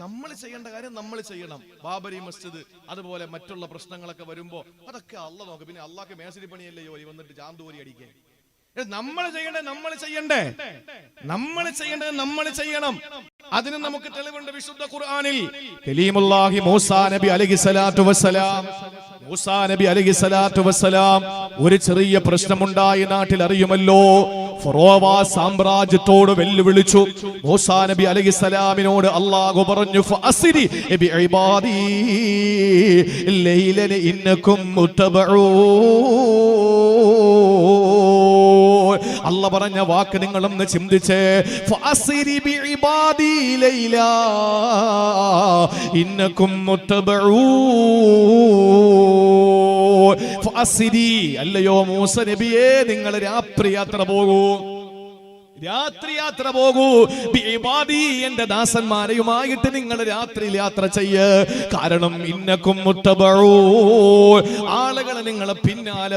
നമ്മൾ ചെയ്യേണ്ട കാര്യം നമ്മൾ ചെയ്യണം. ബാബരി മസ്ജിദ് അതുപോലെ മറ്റുള്ള പ്രശ്നങ്ങളൊക്കെ വരുമ്പോ അതൊക്കെ അള്ള നോക്കും. പിന്നെ അള്ളാഹ്ക്ക് മേശരി പണിയല്ലേ ജോലി, വന്നിട്ട് ചാന്തൂരി അടിക്കേ. നമ്മൾ ചെയ്യേണ്ടത് നമ്മൾ ചെയ്യണം. അതിന് നമുക്ക് തെളിവുണ്ട് വിശുദ്ധ ഖുർആനിൽ. കലീമുല്ലാഹി മൂസാ നബി അലൈഹിസ്സലാത്തു വസ്സലാം ഒരു ചെറിയ പ്രശ്നമുണ്ടായി നാട്ടിൽ, അറിയുമല്ലോ. ഫറോവ സാമ്രാജ്യത്തോട് വെല്ലുവിളിച്ചു. മൂസാ നബി അലൈഹിസ്സലാമിനോട് അല്ലാഹു പറഞ്ഞു, ഫഅസ്രി ബിഇബാദി ലൈലൻ ഇന്നകും മുത്തബഊൻ. അല്ല പറഞ്ഞ വാക്ക് നിങ്ങളൊന്ന് ചിന്തിച്ചേ. ഫഅസ്രി ബിഇബാദി ലൈലാ ഇന്നകും മുത്തബഊൻ. ഫഅസ്രി, അല്ലയോ മൂസ നബിയേ, നിങ്ങൾ രാത്രി യാത്ര പോകൂ. ബിഇബാദി, എന്റെ ദാസന്മാരെയുമായിട്ട് നിങ്ങൾ രാത്രിയിൽ യാത്ര ചെയ്യ്. കാരണം ഇന്നകും മുത്തബഊൻ, ആളുകൾ നിങ്ങളെ പിന്നാലെ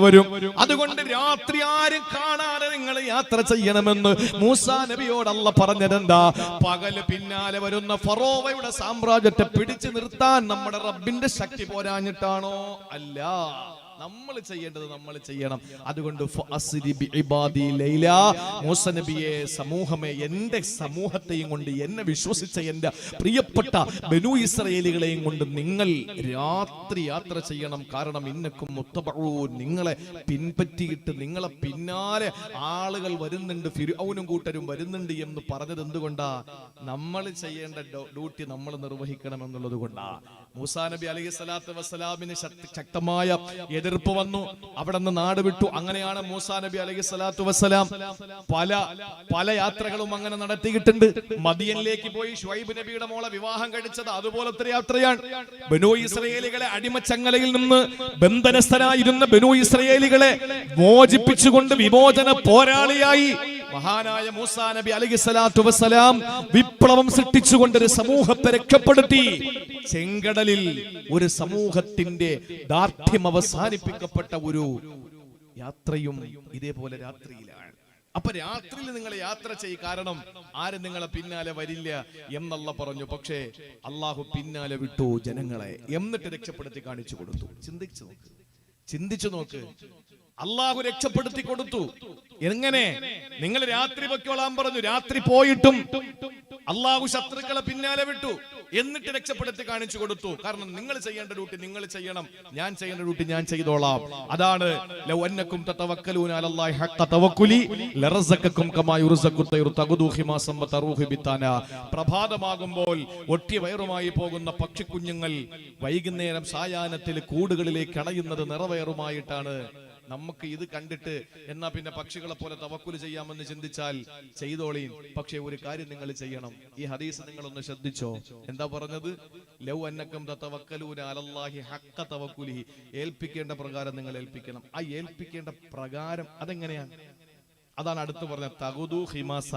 വരും. അതുകൊണ്ട് രാത്രി ആരും കാണാതെ നിങ്ങൾ യാത്ര ചെയ്യണമെന്ന് മൂസാ നബിയോട് അല്ലാഹു പറഞ്ഞതെന്താ? പകല് പിന്നാലെ വരുന്ന ഫറോവയുടെ സാമ്രാജ്യത്തെ പിടിച്ചു നിർത്താൻ നമ്മുടെ റബ്ബിന്റെ ശക്തി പോരാഞ്ഞിട്ടാണോ? അല്ല. നമ്മൾ ചെയ്യേണ്ടത് നമ്മൾ ചെയ്യണം. അതുകൊണ്ട് മൂസ നബിയെ, സമൂഹമേ, എന്റെ സമൂഹത്തെയും കൊണ്ട്, എന്നെ വിശ്വസിച്ച എന്റെ പ്രിയപ്പെട്ട ബനൂ ഇസ്രായേലികളെയും കൊണ്ട് നിങ്ങൾ രാത്രി യാത്ര ചെയ്യണം. കാരണം ഇന്നക്കും മുത്തബഊൻ, നിങ്ങളെ പിൻപറ്റിയിട്ട് നിങ്ങളെ പിന്നാലെ ആളുകൾ വരുന്നുണ്ട്, ഫിർഔനും കൂട്ടരും വരുന്നുണ്ട് എന്ന് പറഞ്ഞത് എന്തുകൊണ്ടാ? നമ്മൾ ചെയ്യേണ്ട ഡ്യൂട്ടി നമ്മൾ നിർവഹിക്കണം എന്നുള്ളത് കൊണ്ടാ. മൂസാ നബി അലൈഹി സ്വലാത്തു വസ്സലാമിന് ശക്തമായ എതിർപ്പ് വന്നു. അവിടെ നിന്ന് നാട് വിട്ടു. അങ്ങനെയാണ് മൂസാ നബി അലൈഹി സ്വലാത്തു വസ്സലാം പല യാത്രകളും അങ്ങനെ നടത്തിയിട്ടുണ്ട്. മദിയനിലേക്ക് പോയി ശുഐബ് നബിയുടെ മോളെ വിവാഹം കഴിച്ചത് അതുപോലത്തെ യാത്രയാണ്. ബനൂ ഇസ്രായേലികളെ അടിമച്ചങ്ങലയിൽ നിന്ന് ബന്ധനസ്ഥരായിരുന്ന ബനൂ ഇസ്രായേലികളെ മോചിപ്പിച്ചുകൊണ്ട് വിമോചന പോരാളിയായി മഹാനായ മൂസാ നബി അലൈഹി സ്വലാത്തു വസ്സലാം വിപ്ലവം സൃഷ്ടിച്ചുകൊണ്ട് ഒരു സമൂഹത്തെ രക്ഷപ്പെടുത്തി. ചെങ്കടലിൽ ഒരു സമൂഹത്തിന്റെ ദാർഢ്യം അവസാനിപ്പിക്കപ്പെട്ട ഒരു യാത്രയും ഇതേപോലെ രാത്രിയിലാണ്. അപ്പൊ രാത്രിയിൽ നിങ്ങൾ യാത്ര ചെയ്യും, കാരണം ആരും നിങ്ങളെ പിന്നാലെ വരില്ല എന്നല്ല പറഞ്ഞു. പക്ഷേ അള്ളാഹു പിന്നാലെ വിട്ടു ജനങ്ങളെ, എന്നിട്ട് രക്ഷപ്പെടുത്തി കാണിച്ചു കൊടുത്തു. ചിന്തിച്ചു നോക്ക്. അള്ളാഹു രക്ഷപ്പെടുത്തി കൊടുത്തു. എങ്ങനെ? നിങ്ങൾ രാത്രി പൊയ്ക്കോളാൻ പറഞ്ഞു. രാത്രി പോയിട്ടും അള്ളാഹു ശത്രുക്കളെ പിന്നാലെ വിട്ടു, എന്നിട്ട് രക്ഷപ്പെടുത്തി കാണിച്ചു കൊടുത്തു. കാരണം നിങ്ങൾ ചെയ്യേണ്ട ഡ്യൂട്ടി നിങ്ങൾ ചെയ്യണം, ഞാൻ ചെയ്യേണ്ട ഡ്യൂട്ടി ഞാൻ ചെയ്തോളാം. അതാണ് ലൗ അന്നകും തതവക്കലൂന അലല്ലാഹി ഹഖ്ക തവക്കുലി ലറസഖകും കമാ യുർസഖു തൈറു തഖദു ഖിമാസം വതറൂഹു ബിതാന. പ്രഭാതമാകുമ്പോൾ ഒട്ടി വയറുമായി പോകുന്ന പക്ഷിക്കുഞ്ഞുങ്ങൾ വൈകുന്നേരം സായാഹ്നത്തിൽ കൂടുകളിലേക്ക് അണയുന്നത് നിറവയറുമായിട്ടാണ്. നമുക്ക് ഇത് കണ്ടിട്ട് എന്നാ പിന്നെ പക്ഷികളെ പോലെ തവക്കുൽ ചെയ്യാമെന്ന് ചിന്തിച്ചാൽ ചെയ്തോളീൻ. പക്ഷേ ഒരു കാര്യം നിങ്ങൾ ചെയ്യണം. ഈ ഹദീസ് നിങ്ങളൊന്ന് ശ്രദ്ധിച്ചോ. എന്താ പറഞ്ഞത്? ലൗ അന്നകും തതവക്കലൂന അലല്ലാഹി ഹഖ്ക തവക്കുലിഹി. ഏൽപ്പിക്കേണ്ട പ്രകാരം നിങ്ങൾ ഏൽപ്പിക്കണം. ആ ഏൽപ്പിക്കേണ്ട പ്രകാരം അതെങ്ങനെയാണ്? അതാണ് അടുത്ത് പറഞ്ഞ തഖദു ഖിമാസ.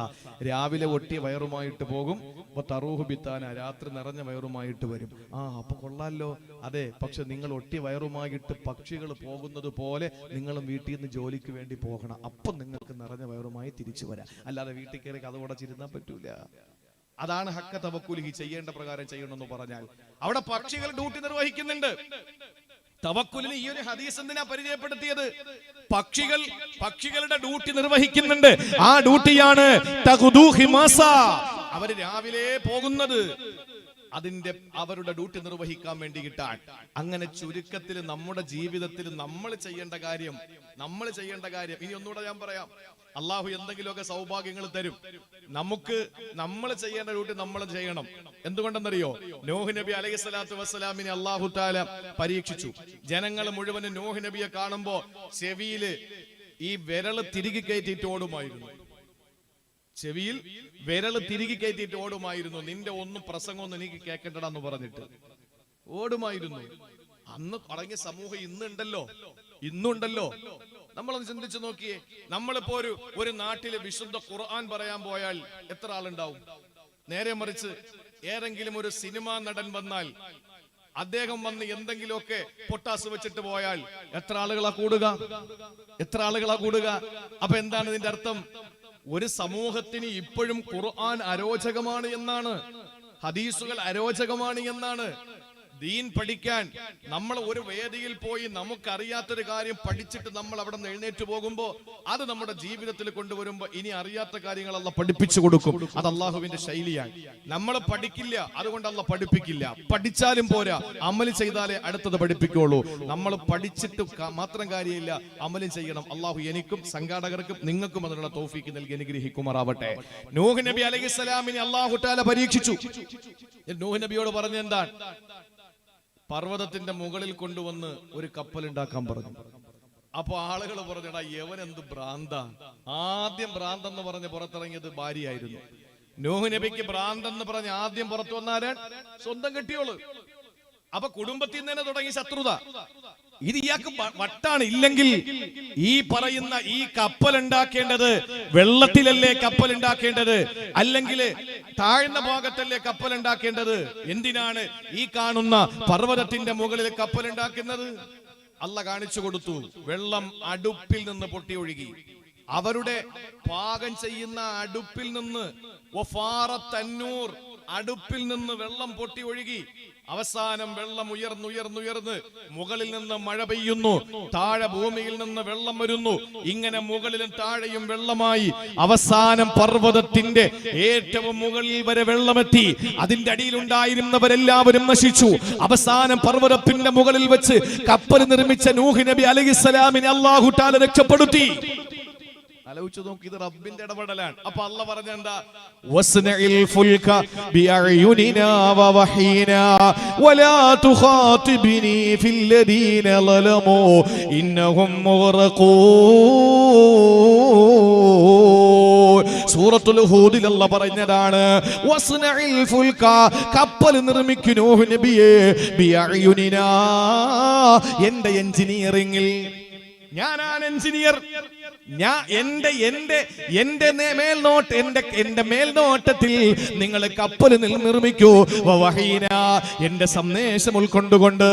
രാവിലെ ഒട്ടി വയറുമായിട്ട് പോകും. തറൂഹു ബിത്താന, രാത്രി നിറഞ്ഞ വയറുമായിട്ട് വരും. അപ്പൊ കൊള്ളാലോ. അതെ, പക്ഷെ നിങ്ങൾ ഒട്ടി വയറുമായിട്ട് പക്ഷികൾ പോകുന്നത് പോലെ നിങ്ങളും വീട്ടിൽ നിന്ന് ജോലിക്ക് വേണ്ടി പോകണം. അപ്പം നിങ്ങൾക്ക് നിറഞ്ഞ വയറുമായി തിരിച്ചു വരാം. അല്ലാതെ വീട്ടിൽ കയറി കഥ ചിരുന്നാൻ പറ്റൂല. അതാണ് ഹഖ്ക തവക്കുലിഹി. ചെയ്യേണ്ട പ്രകാരം ചെയ്യണമെന്ന് പറഞ്ഞാൽ അവിടെ പക്ഷികൾ ഡ്യൂട്ടി നിർവഹിക്കുന്നുണ്ട്. തവക്കുലിന് ഈ ഒരു ഹദീസ് എന്തിനാ പരിചയപ്പെടുത്തിയത്? പക്ഷികളുടെ ഡ്യൂട്ടി നിർവഹിക്കുന്നുണ്ട്. ആ ഡ്യൂട്ടിയാണ് തഖദു ഖിമാസ. അവര് രാവിലെ പോകുന്നത് അവരുടെ ഡ്യൂട്ടി നിർവഹിക്കാൻ വേണ്ടിയിട്ടാണ്. അങ്ങനെ ചുരുക്കത്തിൽ നമ്മുടെ ജീവിതത്തിൽ നമ്മൾ ചെയ്യേണ്ട കാര്യം ഇനി ഒന്നുകൂടെ ഞാൻ പറയാം. അള്ളാഹു എന്തെങ്കിലുമൊക്കെ സൗഭാഗ്യങ്ങൾ തരും. നമ്മൾ ചെയ്യേണ്ട ഡ്യൂട്ടി നമ്മൾ ചെയ്യണം. എന്തുകൊണ്ടെന്നറിയോ? നൂഹ് നബി അലൈഹി സ്വലാത്തു വസ്സലാമിനെ അള്ളാഹു തആല പരീക്ഷിച്ചു. ജനങ്ങൾ മുഴുവനും നൂഹ് നബിയെ കാണുമ്പോ ചെവിയില് ഈ വിരല് തിരികെ കയറ്റിയിട്ട് ഓടുമായിരുന്നു. ചെവിയിൽ വിരല് തിരികെ കയറ്റിയിട്ട് ഓടുമായിരുന്നു. നിന്റെ പ്രസംഗമൊന്നും എനിക്ക് കേൾക്കണ്ടടാന്ന് പറഞ്ഞിട്ട് ഓടുമായിരുന്നു. അന്ന് തുടങ്ങിയ സമൂഹം ഇന്നുണ്ടല്ലോ. നമ്മളൊന്ന് ചിന്തിച്ചു നോക്കിയേ. നമ്മളിപ്പോ ഒരു നാട്ടില് വിശുദ്ധ ഖുർആൻ പറയാൻ പോയാൽ എത്ര ആളുണ്ടാവും? നേരെ മറിച്ച് ഏതെങ്കിലും ഒരു സിനിമാ നടൻ വന്നാൽ, അദ്ദേഹം വന്ന് എന്തെങ്കിലുമൊക്കെ പൊട്ടാസ് വെച്ചിട്ട് പോയാൽ എത്ര ആളുകളാ കൂടുക? അപ്പൊ എന്താണ് ഇതിന്റെ അർത്ഥം? ഒരു സമൂഹത്തിന് ഇപ്പോഴും ഖുർആൻ അരോചകമാണ് എന്നാണ്, ഹദീസുകൾ അരോചകമാണ് എന്നാണ്. ദീൻ പഠിക്കാൻ നമ്മൾ ഒരു വേദിയിൽ പോയി നമുക്കറിയാത്തൊരു കാര്യം പഠിച്ചിട്ട് നമ്മൾ അവിടെ നിന്ന് എഴുന്നേറ്റ് പോകുമ്പോ അത് നമ്മുടെ ജീവിതത്തിൽ കൊണ്ടുവരുമ്പോ ഇനി അറിയാത്ത കാര്യങ്ങൾ അല്ലാഹു പഠിപ്പിച്ചു കൊടുക്കും. അത് അള്ളാഹുവിന്റെ ശൈലിയാണ്. നമ്മൾ പഠിക്കില്ല, അതുകൊണ്ട് അല്ലാഹു പഠിപ്പിക്കില്ല. പഠിച്ചാലും പോരാ, അമല് ചെയ്താലേ അടുത്തത് പഠിപ്പിക്കുള്ളൂ. നമ്മൾ പഠിച്ചിട്ട് മാത്രം കാര്യമില്ല, അമലും ചെയ്യണം. അള്ളാഹു എനിക്കും സംഘാടകർക്കും നിങ്ങൾക്കും അതിനുള്ള തൗഫീക്ക് നൽകി അനുഗ്രഹിക്കുമാറാവട്ടെ. നൂഹ് നബി അലൈഹിസ്സലാമിനെ അല്ലാഹു തആല പരീക്ഷിച്ചു. നൂഹ് നബിയോട് പറഞ്ഞ എന്താണ്? പർവ്വതത്തിന്റെ മുകളിൽ കൊണ്ടുവന്ന് ഒരു കപ്പൽ ഉണ്ടാക്കാൻ പറഞ്ഞു. അപ്പൊ ആളുകൾ പറഞ്ഞടാ, യവനെന്ത് ഭ്രാന്ത. ആദ്യം ഭ്രാന്തെന്ന് പറഞ്ഞ് പുറത്തിറങ്ങിയത് ഭാര്യയായിരുന്നു. നൂഹ് നബിക്ക് ഭ്രാന്തെന്ന് പറഞ്ഞ് ആദ്യം പുറത്തു വന്നാരാൻ? സ്വന്തം കെട്ടിയോള്. അപ്പൊ കുടുംബത്തിൽ നിന്ന് തന്നെ തുടങ്ങി ശത്രുത. ഇത് ഇയാൾക്ക് വട്ടാണ്. ഇല്ലെങ്കിൽ ഈ പറയുന്ന ഈ കപ്പൽ ഉണ്ടാക്കേണ്ടത് വെള്ളത്തിലല്ലേ കപ്പൽ ഉണ്ടാക്കേണ്ടത്, അല്ലെങ്കിൽ താഴ്ന്ന ഭാഗത്തല്ലേ കപ്പൽ ഉണ്ടാക്കേണ്ടത്? എന്തിനാണ് ഈ കാണുന്ന പർവ്വതത്തിന്റെ മുകളിൽ കപ്പൽ ഉണ്ടാക്കുന്നത്? അല്ലാഹു കാണിച്ചു കൊടുത്തു. വെള്ളം അടുപ്പിൽ നിന്ന് പൊട്ടി ഒഴുകി. അവരുടെ പാകം ചെയ്യുന്ന അടുപ്പിൽ നിന്ന് അടുപ്പിൽ നിന്ന് വെള്ളം പൊട്ടി ഒഴുകി അവസാനം വെള്ളം ഉയർന്നുയർന്നുയർന്ന് മുകളിൽ നിന്ന് മഴ പെയ്യുന്നു, താഴെ ഭൂമിയിൽ നിന്ന് വെള്ളം വരുന്നു. ഇങ്ങനെ മുകളിലും താഴെയും വെള്ളമായി അവസാനം പർവ്വതത്തിന്റെ ഏറ്റവും മുകളിൽ വരെ വെള്ളമെത്തി. അതിന്റെ അടിയിലുണ്ടായിരുന്നവരെല്ലാവരും നശിച്ചു. അവസാനം പർവ്വതത്തിന്റെ മുകളിൽ വെച്ച് കപ്പൽ നിർമ്മിച്ച നൂഹ് നബി അലൈഹിസ്സലാമിനെ അല്ലാഹു തആല രക്ഷപ്പെടുത്തി. ആലോചിച്ചു നോക്കി, ഇത് റബ്ബിന്റെ ഇടപെടലാണ്. അപ്പൊ അല്ലാഹ് പറഞ്ഞെന്താ? വസ്നഇൽ ഫുൽക ബിഅയുനിനാ വവഹീനാ വലാ തുഖാതിബ്നി ഫില്ലദീന ളലമൂ ഇന്നഹും മുഗ്റഖൂൻ. സൂറത്തുൽ ഹൂദിൽ അല്ലാഹ് പറഞ്ഞതാണ്, വസ്നഇൽ ഫുൽക, കപ്പൽ നിർമ്മിക്കൂ നൂഹ് നബിയെ, ബിഅയുനിനാ, എന്റെ എഞ്ചിനീയറിംഗിൽ. ഞാനാണ് എഞ്ചിനീയർ. എന്റെ മേൽനോട്ടത്തിൽ നിങ്ങൾ കപ്പൽ നിർമ്മിക്കൂ. വവഹീന, എന്റെ സന്ദേശം ഉൾക്കൊണ്ടുകൊണ്ട്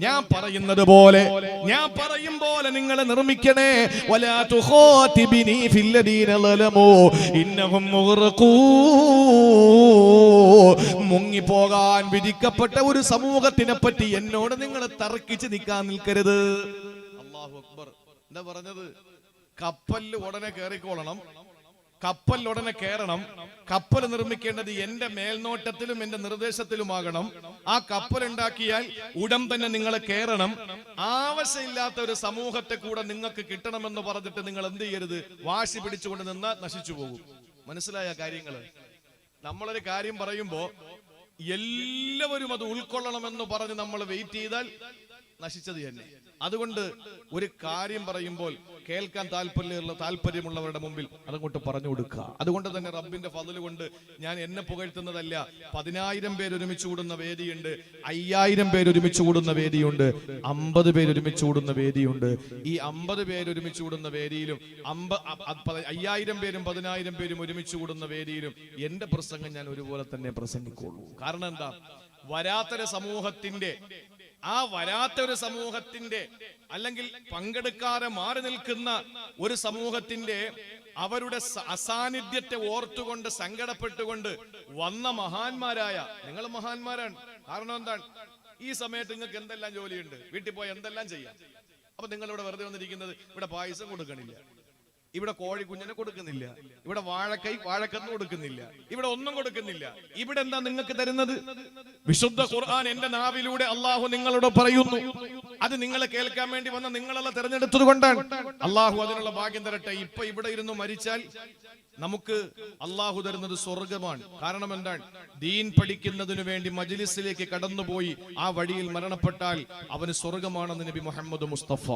ഞാൻ പറയുന്നത് പോലെ, ഞാൻ പറയും പോലെ നിങ്ങൾ നിർമ്മിക്കണേ. വലാ തുഖാതിബ്നി ഫില്ലദീന ളലമൂ ഇന്നഹും മുഗ്റഖൂൻ. മുങ്ങിപ്പോകാൻ വിധിക്കപ്പെട്ട ഒരു സമൂഹത്തിനെ പറ്റി എന്നോട് നിങ്ങൾ തർക്കിച്ച് നിൽക്കാൻ നിൽക്കരുത്. അല്ലാഹു അക്ബർ. എന്താ പറഞ്ഞത്? കപ്പലിൽ ഉടനെ കയറിക്കോളണം, കപ്പൽ ഉടനെ കയറണം. കപ്പൽ നിർമ്മിക്കേണ്ടത് എന്റെ മേൽനോട്ടത്തിലും എന്റെ നിർദ്ദേശത്തിലുമാകണം. ആ കപ്പൽ ഉണ്ടാക്കിയാൽ ഉടൻ തന്നെ നിങ്ങൾ കയറണം. ആവശ്യമില്ലാത്ത ഒരു സമൂഹത്തെ കൂടെ നിങ്ങൾക്ക് കിട്ടണമെന്ന് പറഞ്ഞിട്ട് നിങ്ങൾ എന്ത് ചെയ്യരുത്? വാശി പിടിച്ചുകൊണ്ട് നിന്നാൽ നശിച്ചു പോകും. മനസ്സിലായ കാര്യങ്ങള്? നമ്മളൊരു കാര്യം പറയുമ്പോ എല്ലാവരും അത് ഉൾക്കൊള്ളണമെന്ന് പറഞ്ഞ് നമ്മൾ വെയിറ്റ് ചെയ്താൽ നശിച്ചത് തന്നെ. അതുകൊണ്ട് ഒരു കാര്യം പറയുമ്പോൾ കേൾക്കാൻ താല്പര്യമുള്ളവരുടെ മുമ്പിൽ അതങ്ങോട്ട് പറഞ്ഞു കൊടുക്കുക. അതുകൊണ്ട് തന്നെ റബ്ബിന്റെ ഫضل കൊണ്ട് ഞാൻ എന്നെ പുകഴ്ത്തുന്നതല്ല. 10,000 പേര് ഒരുമിച്ച് കൂടുന്ന വേദിയുണ്ട്, 5,000 പേര് ഒരുമിച്ച് കൂടുന്ന വേദിയുണ്ട്, 50 പേര് ഒരുമിച്ച് കൂടുന്ന വേദിയുണ്ട്. ഈ 50 പേര് ഒരുമിച്ച് കൂടുന്ന വേദിയിലും 5,000 പേരും 10,000 പേരും ഒരുമിച്ച് കൂടുന്ന വേദിയിലും എന്റെ പ്രസംഗം ഞാൻ ഒരുപോലെ തന്നെ പ്രസംഗിക്കുള്ളൂ. കാരണം എന്താ? വരാത്തൊരു സമൂഹത്തിന്റെ അല്ലെങ്കിൽ പങ്കെടുക്കാതെ മാറി നിൽക്കുന്ന ഒരു സമൂഹത്തിന്റെ അവരുടെ അസാന്നിധ്യത്തെ ഓർത്തുകൊണ്ട് സങ്കടപ്പെട്ടുകൊണ്ട് വന്ന മഹാന്മാരായ നിങ്ങൾ മഹാന്മാരാണ്. കാരണം എന്താണ്? ഈ സമയത്ത് നിങ്ങൾക്ക് എന്തെല്ലാം ജോലിയുണ്ട്, വീട്ടിൽ പോയി എന്തെല്ലാം ചെയ്യാം. അപ്പൊ നിങ്ങൾ ഇവിടെ വെറുതെ വന്നിരിക്കുന്നത്, ഇവിടെ പായസം കൊടുക്കണില്ല, ഇവിടെ കോഴി കുഞ്ഞിനെ കൊടുക്കുന്നില്ല, ഇവിടെ വാഴക്കന്ന് കൊടുക്കുന്നില്ല, ഇവിടെ ഒന്നും കൊടുക്കുന്നില്ല. ഇവിടെ എന്താ നിങ്ങൾക്ക് തരുന്നത്? വിശുദ്ധ ഖുർആൻ എന്റെ നാവിലൂടെ അള്ളാഹു നിങ്ങളോട് പറയുന്നു. അത് നിങ്ങളെ കേൾക്കാൻ വേണ്ടി വന്ന നിങ്ങളെല്ലാം തെരഞ്ഞെടുത്തത് കൊണ്ടാണ്. അള്ളാഹു അതിനുള്ള ഭാഗ്യം തരട്ടെ. ഇപ്പൊ ഇവിടെ ഇരുന്ന് മരിച്ചാൽ നമുക്ക് അള്ളാഹു തരുന്നത് സ്വർഗമാണ്. കാരണം എന്താണ്? ദീൻ പഠിക്കുന്നതിനു വേണ്ടി മജ്ലിസിലേക്ക് കടന്നുപോയി ആ വഴിയിൽ മരണപ്പെട്ടാൽ അവന് സ്വർഗമാണെന്ന് നബി മുഹമ്മദ് മുസ്തഫ